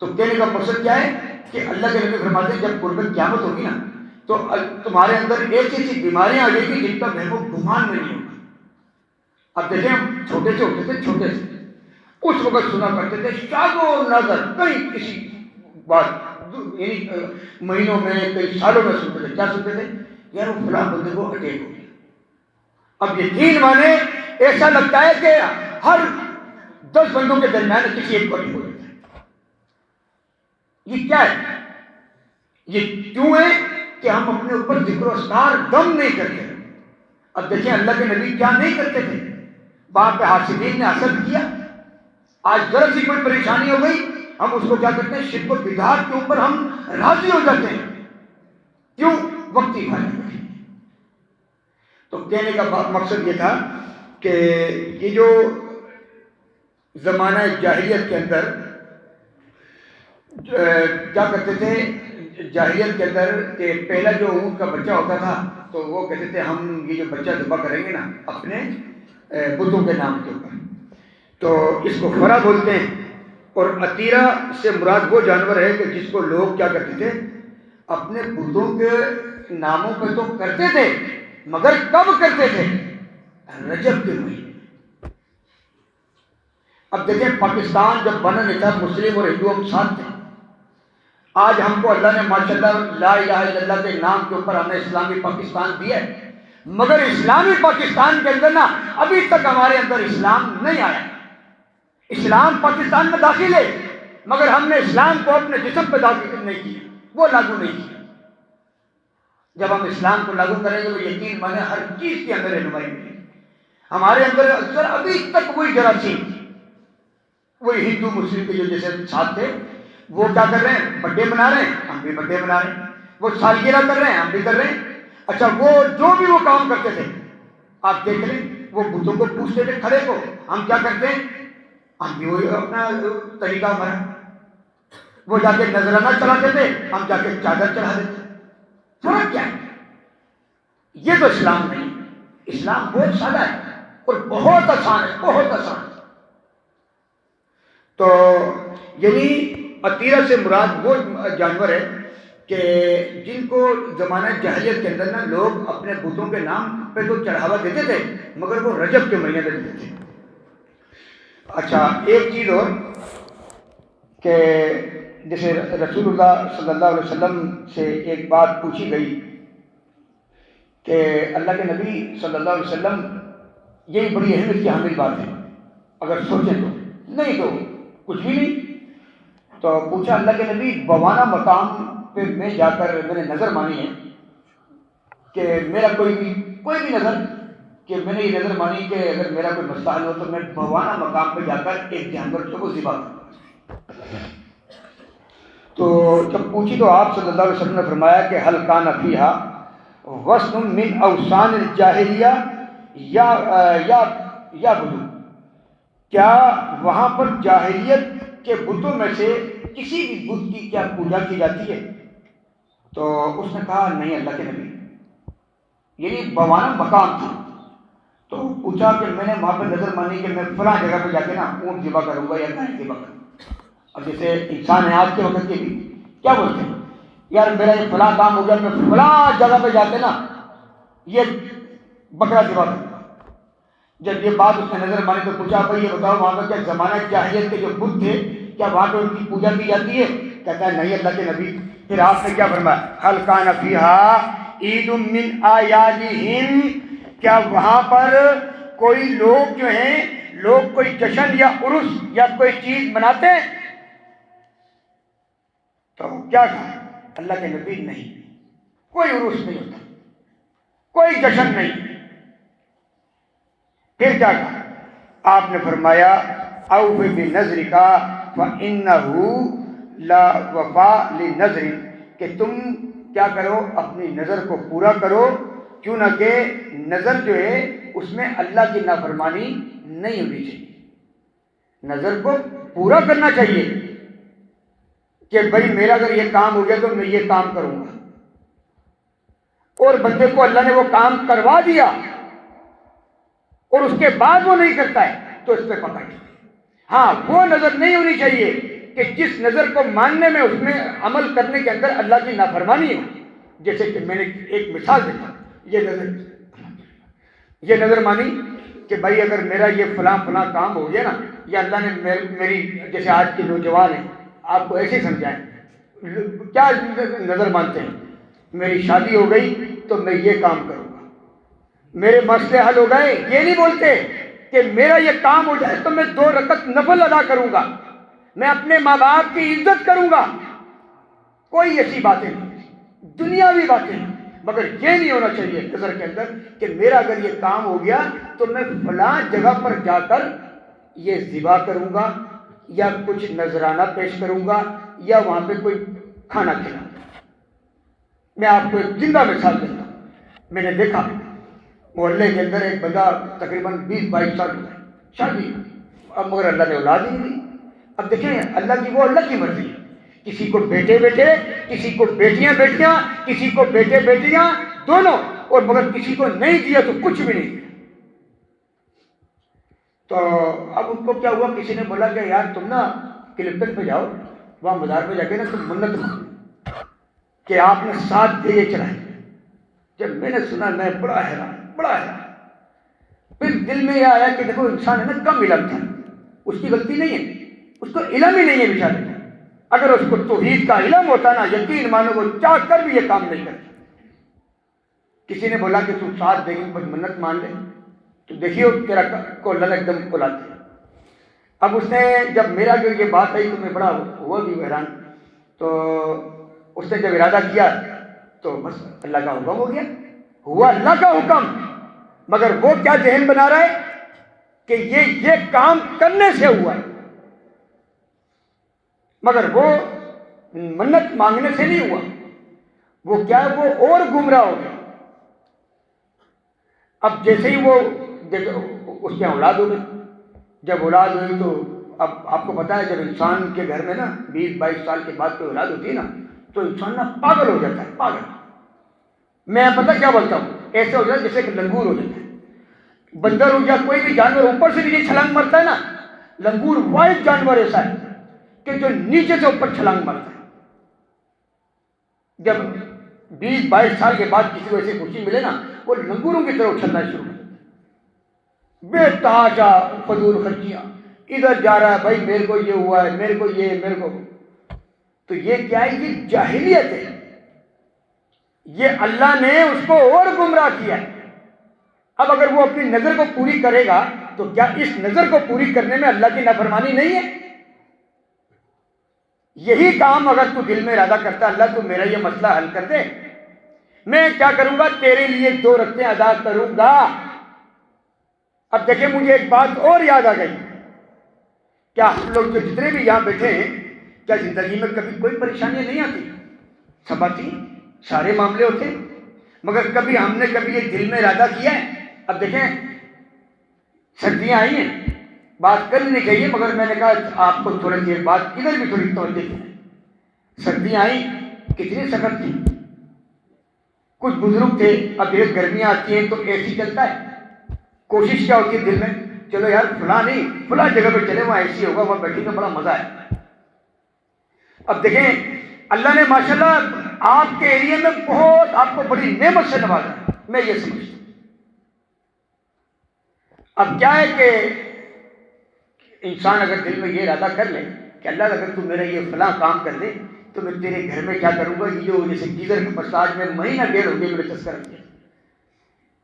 تو کہنے کا مقصد کیا ہے کہ اللہ کے نبی فرماتے ہیں جب قربت قیامت ہوگی نا تو تمہارے اندر ایسی بیماریاں آ جائیں گی جن کا بہم و گمان میں نہیں ہوگا. اب دیکھیں ہم چھوٹے سے ہوتے تھے، چھوٹے سے اس وقت سنا کرتے تھے شاد و نظر، کئی کسی بات یعنی مہینوں میں کئی سالوں میں سنتے تھے. کیا سنتے تھے؟ یار وہ فلاں بندے کو اٹیک ہو گیا. اب یقین مانے ایسا لگتا ہے کہ ہر 10 بندوں کے درمیان کسی ایک کو اٹیک ہو جاتا ہے. یہ کیا ہے؟ یہ کیوں ہے کہ ہم اپنے اوپر ذکر و اذکار دم نہیں کرتے. اب دیکھیں اللہ کے نبی کیا نہیں کرتے تھے، وہاں پہ حاسدین نے حسد کیا. آج ذرا سی کوئی پریشانی ہو گئی ہم اس کو کیا کرتے ہیں، شرک و بدعات کے اوپر ہم راضی ہو جاتے ہیں. کیوں؟ وقتی فائدہ کے لیے۔ تو کہنے کا مقصد یہ تھا کہ یہ جو زمانہ جاہلیت کے اندر کیا کرتے تھے، جاہلیت کے اندر کہ پہلا جو اونٹ کا بچہ ہوتا تھا تو وہ کہتے تھے ہم یہ جو بچہ ذبح کریں گے نا اپنے بتوں کے نام کے اوپر، تو اس کو فرا بولتے ہیں۔ اور عتیرہ سے مراد وہ جانور ہے کہ جس کو لوگ کیا کرتے تھے، اپنے بتوں کے ناموں پہ تو کرتے تھے، مگر کب کرتے تھے؟ رجب کے مہینے۔ اب دیکھیں پاکستان جب بنا نہیں تھا، مسلم اور ہندو ہم ساتھ تھے۔ آج ہم کو اللہ نے ماشاءاللہ لا الہ الا اللہ کے نام کے اوپر ہمیں اسلامی پاکستان دیا ہے، مگر اسلامی پاکستان کے اندر نا ابھی تک ہمارے اندر اسلام نہیں آیا۔ اسلام پاکستان میں داخل ہے، مگر ہم نے اسلام کو اپنے جسم پہ داخل نہیں کیا، وہ لاگو نہیں کیا۔ جب ہم اسلام کو لاگو کریں گے تو یقین مانے ہر چیز کے اندر رہنمائی ملے گی۔ ہمارے اندر اکثر ابھی تک وہی جراثیم، وہی ہندو مسلم کے جو جیسے ساتھ تھے، وہ کیا کر رہے ہیں؟ بڈے منا رہے ہیں، ہم بھی بڈے منا رہے ہیں۔ وہ سالگرہ کر رہے ہیں، ہم بھی کر رہے ہیں۔ اچھا وہ جو بھی وہ کام کرتے تھے آپ دیکھ لیں، وہ بتوں کو پوچھتے تھے کھڑے کو، ہم کیا کرتے ہیں؟ ہم بھی وہی اپنا طریقہ ہمارا، وہ جا کے نذرانہ چڑھاتے تھے، ہم جا کے چادر چڑھا دیتے۔ فرق کیا ہے؟ یہ تو اسلام نہیں۔ اسلام بہت سادہ ہے اور بہت آسان ہے، بہت آسان ہے۔ تو یعنی عتیرہ سے مراد وہ جانور ہے کہ جن کو زمانہ جاہلیت کے اندر نا لوگ اپنے بتوں کے نام پہ تو چڑھاوا دیتے تھے، مگر وہ رجب کے مہینے میں دیتے تھے۔ اچھا ایک چیز اور کہ جیسے رسول اللہ صلی اللہ علیہ وسلم سے ایک بات پوچھی گئی کہ اللہ کے نبی صلی اللہ علیہ وسلم، یہی بڑی اہمیت کی حامل بات ہے اگر سوچیں تو، نہیں تو کچھ بھی نہیں۔ تو پوچھا اللہ کے نبی بوانا مقام پہ میں جا کر میں نے نظر مانی ہے کہ میرا کوئی بھی نظر، کہ میں نے یہ نظر مانی کہ اگر میرا کوئی مسئلہ حل ہو تو میں بوانا مقام پہ جا کر ایک جانور کو ذبح کروں۔ تو جب پوچھی تو آپ صلی اللہ علیہ وسلم نے فرمایا کہ هل كان فيها وثن من اوثان الجاہلیہ یا بدو، کیا وہاں پر جاہلیت کے بتوں میں سے کسی بھی بت کی کیا پوجا کی جاتی ہے؟ تو اس نے کہا نہیں اللہ کے نبی، یعنی بوانا مقام تھا۔ تو پوچھا کہ میں نے وہاں پہ نظر مانی کہ میں فلاں جگہ پہ جا کے نا اونٹ ذبح کروں گا یا گائے ذبح کروں گا۔ اب جیسے انسان ہے آج کے وقت کے بھی کیا بولتے ہیں، یار میرا یہ فلاں کام ہو گیا، میں فلاں جگہ پہ جا کے نا یہ بکرا ذبح کروں گا۔ جب یہ بات اس نے نظر مانی تو پوچھا بھائی یہ بتاؤ وہاں پہ کیا زمانہ جاہلیت کے جو بت تھے کیا وہاں پہ ان کی پوجا کی جاتی ہے؟ کہتا ہے نہیں اللہ کے نبی۔ پھر آپ نے کیا فرمایا؟ هل كان فيها عید من اعیادہم، کیا وہاں پر کوئی لوگ جو ہیں، لوگ کوئی جشن یا عرس یا کوئی چیز مناتے ہیں؟ تو کیا کہا اللہ کے نبی؟ نہیں، کوئی عرس نہیں ہوتا، کوئی جشن نہیں۔ پھر کیا کہا آپ نے؟ فرمایا اوف بنذرک فانہ لا وفاء لنذر، کہ تم کیا کرو اپنی نظر کو پورا کرو، کیوں نہ کہ نظر جو ہے اس میں اللہ کی نافرمانی نہیں ہونی چاہیے۔ نظر کو پورا کرنا چاہیے کہ بھائی میرا اگر یہ کام ہو گیا تو میں یہ کام کروں گا، اور بندے کو اللہ نے وہ کام کروا دیا اور اس کے بعد وہ نہیں کرتا ہے تو اس پہ پکڑ۔ ہاں وہ نظر نہیں ہونی چاہیے کہ جس نظر کو ماننے میں اس میں عمل کرنے کے اندر اللہ کی نافرمانی ہو۔ جیسے کہ میں نے ایک مثال دیتا، یہ نظر مانی کہ بھائی اگر میرا یہ فلاں کام ہو گیا نا، یا اللہ نے میری، جیسے آج کے نوجوان ہیں آپ کو ایسے سمجھائیں، کیا نظر مانتے ہیں؟ میری شادی ہو گئی تو میں یہ کام کروں گا، میرے مسئلے حل ہو گئے، یہ نہیں بولتے کہ میرا یہ کام ہو جائے تو میں 2 رکعت نفل ادا کروں گا، میں اپنے ماں باپ کی عزت کروں گا۔ کوئی ایسی باتیں نہیں، دنیاوی باتیں، مگر یہ نہیں ہونا چاہیے نظر کے اندر کہ میرا اگر یہ کام ہو گیا تو میں فلاں جگہ پر جا کر یہ ذبح کروں گا یا کچھ نذرانہ پیش کروں گا یا وہاں پہ کوئی کھانا کھلاؤں گا۔ میں آپ کو ایک زندہ مثال دیتا ہوں. میں نے دیکھا محلے کے اندر ایک بندہ تقریباً 20-22 سال ہوا ہے، شادی، اب مگر اللہ نے اولاد ہی نہیں دی. اب دیکھیں اللہ کی مرضی ہے. کسی کو بیٹے بیٹے، کسی کو بیٹیاں بیٹیاں، کسی کو بیٹے بیٹیاں دونوں، اور مگر کسی کو نہیں دیا تو کچھ بھی نہیں دیا. تو اب ان کو کیا ہوا، کسی نے بولا کہ یار تم نا کلپٹن پہ جاؤ، وہاں مزار پہ جا کے نا تم منت مانگو کہ آپ نے 7 دیے چڑھائے. جب میں نے سنا میں بڑا حیران. پھر دل میں یہ آیا کہ دیکھو انسان ہے نا کم علم تھا، اس کی غلطی نہیں ہے، اس کو علم ہی نہیں ہے بیچارے. اگر اس کو توحید کا علم ہوتا نا، یقین مانو وہ چاہ کر بھی یہ کام نہیں کرتا. کسی نے بولا کہ تم 7 دے گی بس منت مان لے تو دیکھیے تیرا کو اللہ ایک دم کھلاتے. اب اس نے جب میرا جو یہ بات آئی تو میں بڑا ہوا بھی حیران. تو اس نے جب ارادہ کیا تو بس اللہ کا حکم ہو گیا، ہوا اللہ کا حکم. مگر وہ کیا ذہن بنا رہا ہے کہ یہ کام کرنے سے ہوا ہے، مگر وہ منت مانگنے سے نہیں ہوا. وہ کیا ہے، وہ اور گمراہ ہو گیا. اب جیسے ہی وہ اس کے اولاد ہو گئی. جب اولاد ہوئی تو اب آپ کو پتا ہے جب انسان کے گھر میں نا 20-22 سال کے بعد کوئی اولاد ہوتی ہے نا تو انسان نا پاگل ہو جاتا ہے. پاگل، میں پتہ کیا بولتا ہوں، ایسے ہو جاتا ہے جیسے کہ لنگور ہو جاتا ہے. بندر ہو یا کوئی بھی جانور اوپر سے نیچے چھلانگ مارتا ہے نا، لنگور واحد جانور ایسا ہے کہ جو نیچے سے اوپر چھلانگ مارتا ہے. جب 20-22 سال کے بعد کسی کو ایسی خوشی ملے نا، وہ لنگوروں کی طرح اچھلنا شروع کر دیتا ہے. بے تحاشا فضول خرچیاں، ادھر جا رہا ہے بھائی میرے کو یہ ہوا ہے، میرے کو یہ، میرے کو. تو یہ کیا ہے، یہ جاہلیت ہے. یہ اللہ نے اس کو اور گمراہ کیا ہے. اب اگر وہ اپنی نظر کو پوری کرے گا تو کیا اس نظر کو پوری کرنے میں اللہ کی نافرمانی نہیں ہے؟ یہی کام اگر تو دل میں ارادہ کرتا اللہ تو میرا یہ مسئلہ حل کر دے، میں کیا کروں گا، تیرے لیے 2 رکعتیں ادا کروں گا. اب دیکھیں مجھے ایک بات اور یاد آ گئی. کیا ہم لوگ جو جتنے بھی یہاں بیٹھے ہیں، کیا زندگی میں کبھی کوئی پریشانیاں نہیں آتی؟ سب آتی، سارے معاملے ہوتے ہیں. مگر کبھی ہم نے کبھی یہ دل میں ارادہ کیا ہے؟ اب دیکھیں سردیاں آئی ہیں، بات کرنی نہیں چاہیے مگر میں نے کہا آپ کو تھوڑی دیر بعد ادھر بھی تھوڑی توجہ دیں. سردیاں آئیں کتنی سخت تھی. کچھ بزرگ تھے، اب یہ گرمیاں آتی ہیں تو اے سی چلتا ہے، کوشش کیا ہوتی ہے دل میں، چلو یار فلاں جگہ پہ چلے، وہاں اے سی ہوگا، وہاں بیٹھنے کا بڑا مزہ ہے. اب دیکھیں اللہ نے ماشاءاللہ آپ کے ایریے میں بہت آپ کو بڑی نعمت سے نوازا، میں یہ سمجھتا ہوں. اب کیا ہے کہ انسان اگر دل میں یہ ارادہ کر لے کہ اللہ اگر تو میرا یہ فلاں کام کر دے تو میں تیرے گھر میں کیا کروں گا. یہ جو جیسے گیزر کا مساج میں مہینہ 1.5 ہو گیا میرے تذکرہ کیا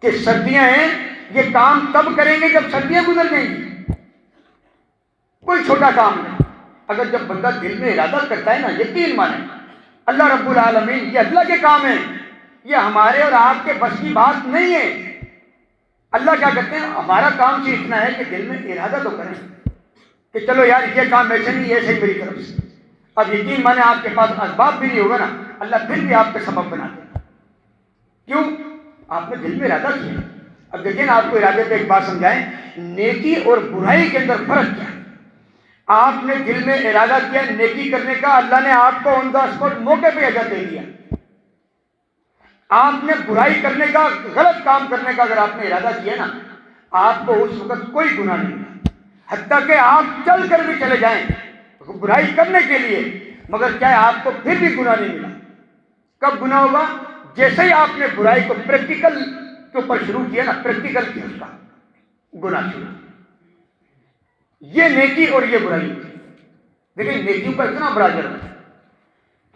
کہ سردیاں ہیں، یہ کام تب کریں گے جب سردیاں گزر جائیں گی. کوئی چھوٹا کام نہیں. اگر جب بندہ دل میں ارادہ کرتا ہے نا، یقین مانے اللہ رب العالمین یہ اللہ کے کام ہیں، یہ ہمارے اور آپ کے بس کی بات نہیں ہے. اللہ کیا کرتے ہیں، ہمارا کام سے اتنا ہے کہ دل میں ارادہ تو کریں کہ چلو یار یہ کام ایسے نہیں، ایسے ہی میری طرف سے. اب یقین مانے آپ کے پاس اسباب بھی نہیں ہوگا نا، اللہ پھر بھی آپ کا سبب بنا دے گا. کیوں؟ آپ نے دل میں ارادہ کیا. اب دیکھیں نا، آپ کو ارادے پہ ایک بات سمجھائیں، نیکی اور برائی کے اندر فرق کیا ہے. آپ نے دل میں ارادہ کیا نیکی کرنے کا، اللہ نے آپ کو آن دا اسپاٹ موقع پہ اجر دے دیا. آپ نے برائی کرنے کا، غلط کام کرنے کا اگر آپ نے ارادہ کیا نا، آپ کو اس وقت کوئی گناہ نہیں ملا، حتیٰ کہ آپ چل کر بھی چلے جائیں برائی کرنے کے لیے، مگر کیا ہے آپ کو پھر بھی گناہ نہیں ملا. کب گناہ ہوگا؟ جیسے ہی آپ نے برائی کو پریکٹیکل کے اوپر شروع کیا نا، پریکٹیکل کیا اس کا گناہ شروع. یہ نیکی اور یہ برائی. دیکھیں نیکیوں کا اتنا بڑا جرم ہے.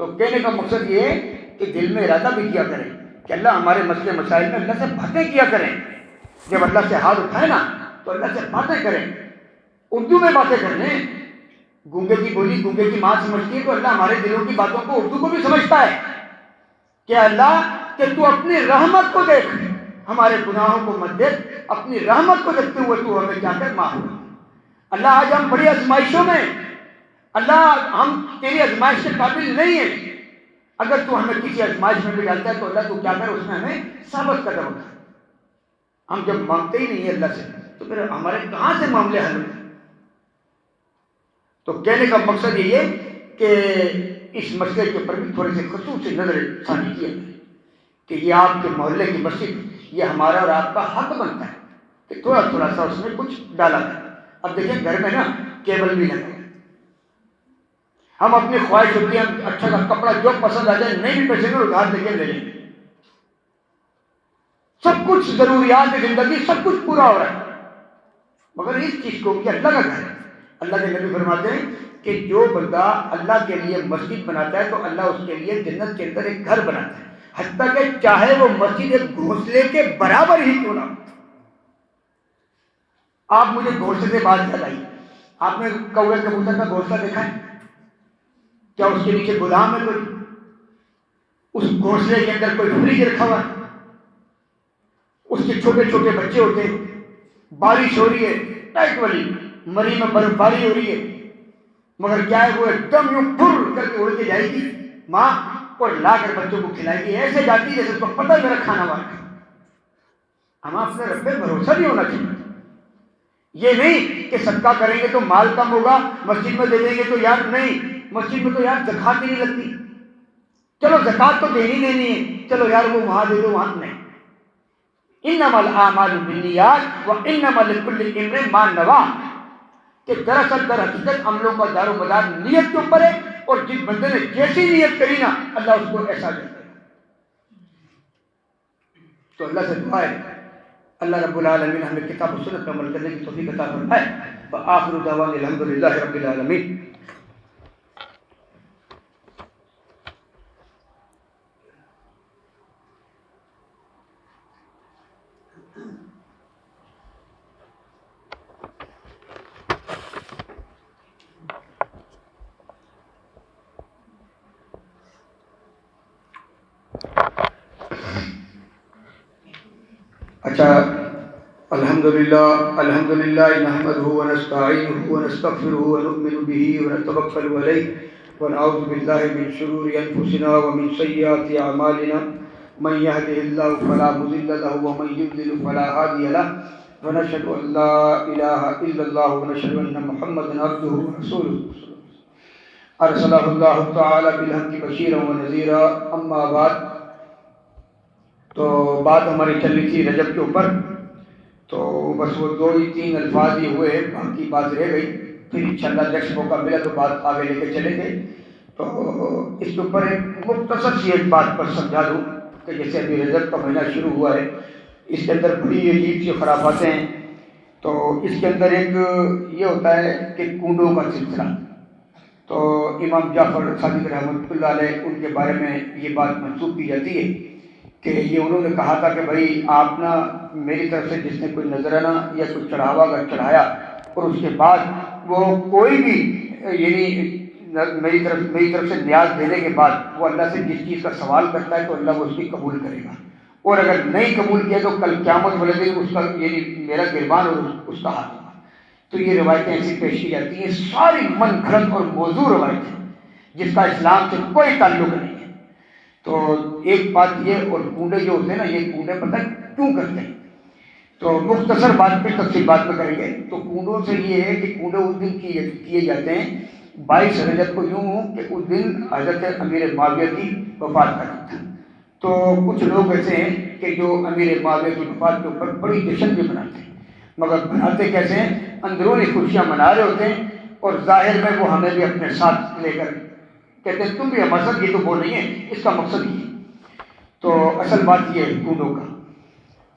تو کہنے کا مقصد یہ ہے کہ دل میں ارادہ بھی کیا کریں کہ اللہ ہمارے مسئلے مسائل میں اللہ سے باتیں کیا کریں. جب اللہ سے ہاتھ اٹھائے نا تو اللہ سے باتیں کریں، اردو میں باتیں کریں. گونگے کی بولی گونگے کی ماں سمجھتی ہے، تو اللہ ہمارے دلوں کی باتوں کو اردو کو بھی سمجھتا ہے کہ اللہ کہ تو اپنی رحمت کو دیکھ، ہمارے گناہوں کو مت دیکھ، اپنی رحمت کو دیکھتے ہوئے تو ہمیں کیا کر معاف کر. اللہ آج ہم بڑی آزمائشوں میں، اللہ ہم تیری آزمائش کے قابل نہیں ہیں، اگر تو ہمیں کسی آزمائش میں بھی ڈالتا ہے تو اللہ تو کیا کرے، اس میں ہمیں ثابت قدم ہوتا ہے۔ ہم جب مانگتے ہی نہیں ہیں اللہ سے تو پھر ہمارے کہاں سے معاملے حل ہوتے ہیں؟ تو کہنے کا مقصد یہ ہے کہ اس مسئلے کے اوپر بھی تھوڑے سے خصوصی نظر ثانی کیا جائے کہ یہ آپ کے محلے کی مسجد، یہ ہمارا اور آپ کا حق بنتا ہے کہ تھوڑا تھوڑا سا اس میں کچھ ڈالا جائے۔ اب دیکھیں گھر میں نا کیبل بھی لگا ہے، ہم اپنی خواہش ہوتی ہے ہم اچھا سا کپڑا جو پسند آ جائے نہیں بھی پیسے میں ادھار لے کے لے لیں گے، سب کچھ ضروریات زندگی سب کچھ پورا ہو رہا ہے، مگر اس چیز کو کہ اللہ کا گھر ہے۔ اللہ کے نبی فرماتے ہیں کہ جو بندہ اللہ کے لیے مسجد بناتا ہے تو اللہ اس کے لیے جنت کے اندر ایک گھر بناتا ہے، حتیٰ کہ چاہے وہ مسجد ایک گھونسلے کے برابر ہی کیوں نہ ہو۔ آپ مجھے گھونسلے سے بات بتائیے، آپ نے کوے کبوتر کا گھونسلہ دیکھا ہے؟ کیا اس کے نیچے گودام ہے کوئی؟ اس گھونسلے کے اندر کوئی فریج رکھا ہوا ہے؟ اس کے چھوٹے چھوٹے بچے ہوتے ہیں، بارش ہو رہی ہے ٹائٹ والی، مری میں برف باری ہو رہی ہے، مگر کیا ہے وہ ایک دم یوں پھر کر کے اڑ کے جائے گی ماں اور لا کر بچوں کو کھلائے گی، ایسے جاتی جیسے تو پتہ میرا کھانا والا۔ ہم اپنے رب پہ بھروسہ نہیں ہونا چاہیے، یہ نہیں کہ صدقہ کریں گے تو مال کم ہوگا، مسجد میں دے دیں گے تو یار نہیں، مسجد میں تو یار زکوٰۃ ہی نہیں لگتی، چلو زکوٰۃ تو دینی ہے، چلو یار وہ وہاں دے دو، وہاں نہیں۔ انما الاعمال بالنیات وانما لکل امرئ ما نوی، کہ دراصل در حقیقت عملوں کا دار و مدار نیت کے اوپر ہے، اور جس بندے نے جیسی نیت کری نا اللہ اس کو ایسا دیتا ہے۔ تو اللہ سے دعا ہے اللہ رب العالمین ہمیں کتاب و سنت پر عمل کرنے کی توفیق عطا فرمائے۔ وآخر دعوانا الحمدللہ رب العالمین۔ اچھا، الحمدللہ نحمده ونستعینه ونستغفره ونؤمن به ونتوکل علیہ ونعوذ باللہ من شرور انفسنا ومن سیئات اعمالنا، من يهده الله فلا مضل له ومن يضلل فلا هادي له، ونشهد ان لا اله الا الله ونشهد ان محمدا عبده ورسوله ارسله الله تعالی بالحق بشیرا ونذیرا۔ اما بعد، تو بات ہماری چل رہی تھی رجب کے اوپر، تو بس وہ 2 ہی 3 الفاظ ہی ہوئے، باقی بات رہ گئی، پھر انشاءاللہ نیکسٹ موقع ملا تو بات آگے لے کے چلیں گے۔ تو اس کے اوپر ایک مختصر سی ایک بات پر سمجھا دوں کہ جیسے ابھی رجب کا مہینہ شروع ہوا ہے، اس کے اندر بڑی عجیب سی خرافاتیں ہیں۔ تو اس کے اندر ایک یہ ہوتا ہے کہ کنڈوں کا سلسلہ، تو امام جعفر صادق رحمۃ اللہ علیہ ان کے بارے میں یہ بات منسوب کی جاتی ہے کہ یہ انہوں نے کہا تھا کہ بھائی آپ نا میری طرف سے جس نے کوئی نذرانہ یا کوئی چڑھاوا اگر چڑھایا اور اس کے بعد وہ کوئی بھی یعنی میری طرف سے نیاز دینے کے بعد وہ اللہ سے جس چیز کا سوال کرتا ہے تو اللہ وہ اس کی قبول کرے گا، اور اگر نہیں قبول کیا تو کل قیامت والے دن اس کا یعنی میرا گربان اور اس کا ہاتھ ہوگا۔ تو یہ روایتیں ایسی پیش کی جاتی ہیں، ساری من گھڑت اور موضوع روایتیں جس کا اسلام سے کوئی تعلق نہیں ہے۔ تو ایک بات یہ، اور کنڈے جو ہوتے ہیں نا، یہ کنڈے پتہ کیوں کرتے ہیں، تو مختصر بات پہ تفصیل بات میں کریں گے۔ تو کنڈوں سے یہ ہے کہ کنڈے اس دن کیے جاتے ہیں 22 رجب کو، یوں کہ اس دن حضرت امیر معاویہ کی وفات کا دن تھا۔ تو کچھ لوگ ایسے ہیں کہ جو امیر معاویہ کی وفات کے اوپر بڑی جشن بھی مناتے ہیں، مگر مناتے کیسے ہیں؟ اندرونی خوشیاں منا رہے ہوتے ہیں، اور ظاہر میں وہ ہمیں بھی اپنے ساتھ لے کر کہتے ہیں تم بھی ہمارے ساتھ، یہ تو وہ نہیں ہے، اس کا مقصد یہ ہے۔ تو اصل بات یہ ہے کنڈوں کا۔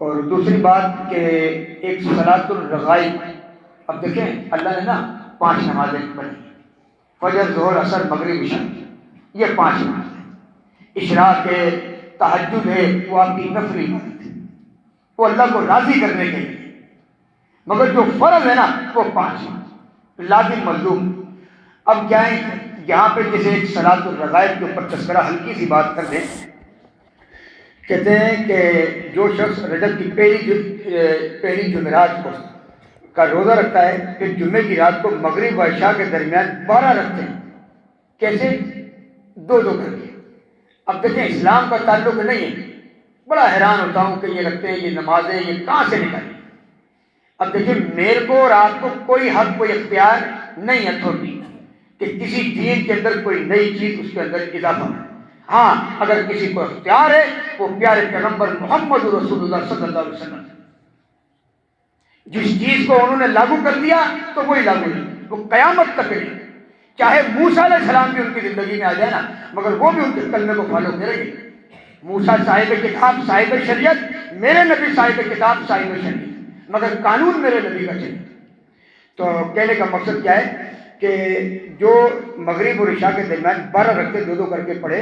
اور دوسری بات کہ ایک صلاۃ الرغائب، اب دیکھیں اللہ نے نا 5 نمازیں پڑھی، فجر ظہر عصر مغرب عشاء، یہ 5 نمازیں، اشراق ہے، تہجد ہے، وہ آپ کی نفلی عبادت ہے، وہ اللہ کو راضی کرنے کے لیے، مگر جو فرض ہے نا وہ 5 لازم ملزوم۔ اب کیا ہے یہاں پہ جیسے ایک صلاۃ الرغائب کے اوپر تذکرہ ہلکی سی بات کر دیں، کہتے ہیں کہ جو شخص رجب کی پہلی جمعرات کو کا روزہ رکھتا ہے، پھر جمعے کی رات کو مغرب و عشاء کے درمیان 12 رکھتے ہیں، کیسے؟ 2 کر کے، اب دیکھیں اسلام کا تعلق نہیں ہے، بڑا حیران ہوتا ہوں کہ یہ رکھتے ہیں یہ نمازیں یہ کہاں سے نکالی۔ اب دیکھیں میرے کو اور آپ کو کوئی حق کوئی اختیار نہیں اتھارٹی کہ کسی دین کے اندر کوئی نئی چیز اس کے اندر اضافہ ہو۔ ہاں اگر کسی کو اختیار ہے وہ پیارے پیغمبر محمد رسول اللہ صلی اللہ علیہ وسلم، جس چیز کو انہوں نے لاگو کر دیا تو وہی لاگو نہیں، وہ قیامت تک نہیں۔ چاہے موسیٰ علیہ السلام بھی ان کی زندگی میں آ جائے نا، مگر وہ بھی ان کے کلمے کو فالو کریں گے۔ موسیٰ صاحب کتاب صاحب شریعت، میرے نبی صاحب کتاب صاحب شریعت، مگر قانون میرے نبی کا چاہیے۔ تو کہنے کا مقصد کیا ہے کہ جو مغرب اور عشاء کے درمیان 12 رکعتیں دو کر کے پڑھے،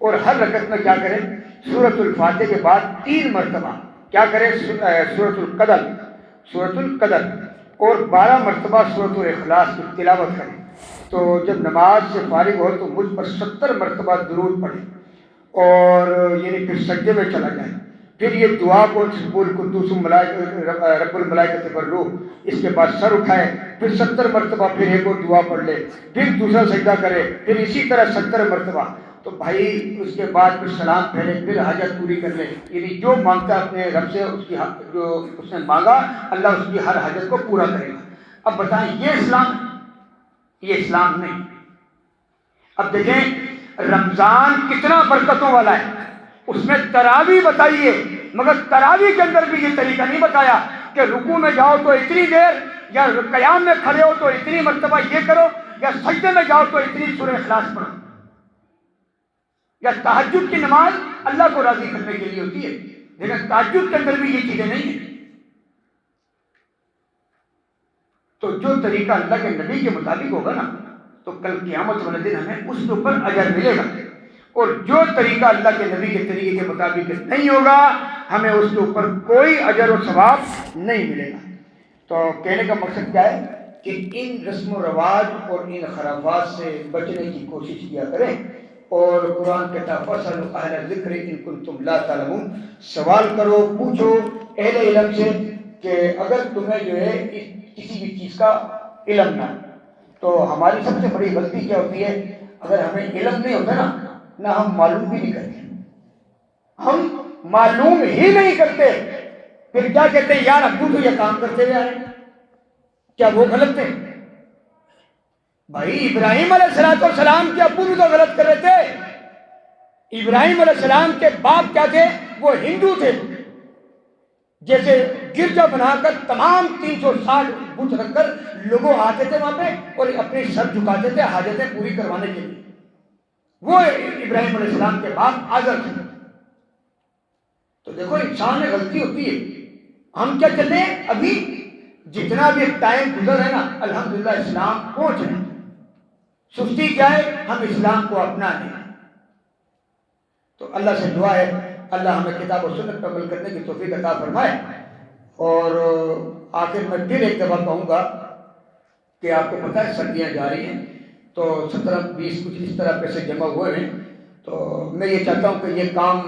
اور ہر رکعت میں کیا کرے، سورۃ الفاتحہ کے بعد 3 مرتبہ کیا کرے، سورۃ القدر اور 12 مرتبہ سورۃ الاخلاص کی تلاوت کرے۔ تو جب نماز سے فارغ ہو تو مجھ پر 70 مرتبہ درود پڑھے، اور یعنی پھر سجدے میں چلا جائے، پھر یہ دعا کو سبول قدوس رب الملائکۃ والروح، اس کے بعد سر اٹھائے، پھر 70 مرتبہ پھر ایک اور دعا پڑھ لے، پھر دوسرا سجدہ کرے، پھر اسی طرح 70 مرتبہ۔ تو بھائی اس کے بعد پھر سلام پھیرے، پھر حاجت پوری کر لے، یعنی جو مانگتا ہے اپنے رب سے، اس کی جو اس نے مانگا اللہ اس کی ہر حاجت کو پورا کرے گا۔ اب بتائیں یہ اسلام؟ یہ اسلام نہیں۔ اب دیکھیں رمضان کتنا برکتوں والا ہے، اس میں تراویح بتائیے، مگر تراویح کے اندر بھی یہ طریقہ نہیں بتایا کہ رکوع میں جاؤ تو اتنی دیر، یا قیام میں کھڑے ہو تو اتنی مرتبہ یہ کرو، یا سجدے میں جاؤ تو اتنی سورہ اخلاص پڑھو، یا تہجد کی نماز اللہ کو راضی کرنے کے لیے ہوتی ہے، لیکن تہجد کے اندر بھی یہ چیزیں نہیں ہیں۔ تو جو طریقہ اللہ کے نبی کے مطابق ہوگا نا، تو کل قیامت والے دن ہمیں اس کے اوپر اجر ملے گا، اور جو طریقہ اللہ کے نبی کے طریقے کے مطابق نہیں ہوگا ہمیں اس کے اوپر کوئی اجر و ثواب نہیں ملے گا۔ تو کہنے کا مقصد کیا ہے کہ ان رسم و رواج اور ان خرافات سے بچنے کی کوشش کیا کریں، اور قرآن کہتا ہے فَاسْأَلُوا أَهْلَ الذِّكْرِ إِن كُنتُمْ لَا تَعْلَمُونَ، سوال کرو، پوچھو اہل علم سے کہ اگر تمہیں جو ہے کسی بھی چیز کا علم نہ۔ تو ہماری سب سے بڑی غلطی کیا ہوتی ہے، اگر ہمیں علم نہیں ہوتا نہ ہم معلوم بھی نہیں کرتے، ہم معلوم ہی نہیں کرتے، پھر کیا کہتے ہیں یار ابو تو یہ کام کرتے ہوئے آئے، کیا وہ غلط تھے؟ بھائی ابراہیم علیہ السلام کے ابو بھی تو غلط کر رہے تھے۔ ابراہیم علیہ السلام کے باپ کیا تھے؟ وہ ہندو تھے، جیسے گرجا بنا کر تمام 360 بت رکھ کر لوگوں آتے تھے وہاں پہ اور اپنے سر جھکاتے تھے حاجتیں پوری کروانے کے لیے۔ وہ ابراہیم علیہ السلام کے باپ آزر تھے۔ تو دیکھو انسان میں غلطی ہوتی ہے، ہم کیا چلے ہیں ابھی جتنا بھی ٹائم گزر ہے نا الحمدللہ اسلام پہنچ رہے ہیں، سستی کیا ہے ہم اسلام کو اپنا لیں۔ تو اللہ سے دعا ہے اللہ ہمیں کتاب و سنت پر عمل کرنے کی توفیق عطا فرمائے۔ اور آخر میں پھر ایک دفعہ کہوں گا کہ آپ کو پتہ ہے سردیاں جا رہی ہیں، تو 17-20 کچھ اس طرح پیسے جمع ہوئے ہیں، تو میں یہ چاہتا ہوں کہ یہ کام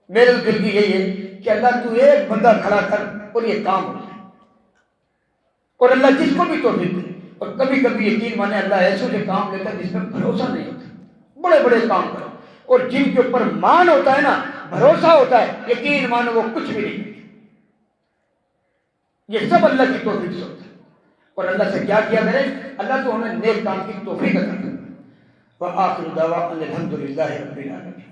میرے دل کی یہی ہے کہ اللہ تو ایک بندہ کھڑا کر اور یہ کام ہو جائے، اور اللہ جس کو بھی توفیق دے۔ اور کبھی کبھی یقین مانے اللہ ایسے سے کام لیتا ہے جس میں بھروسہ نہیں ہوتا، بڑے بڑے کام کرو، اور جن کے اوپر مان ہوتا ہے نا، بھروسہ ہوتا ہے، یقین مانو وہ کچھ بھی نہیں کرتے۔ یہ سب اللہ کی توفیق سے ہوتا ہے، اور اللہ سے کیا کیا کرے، اللہ تو ہمیں نیک کام کی توفیق عطا کرے۔ وآخر دعوانا الحمد للہ رب العالمین۔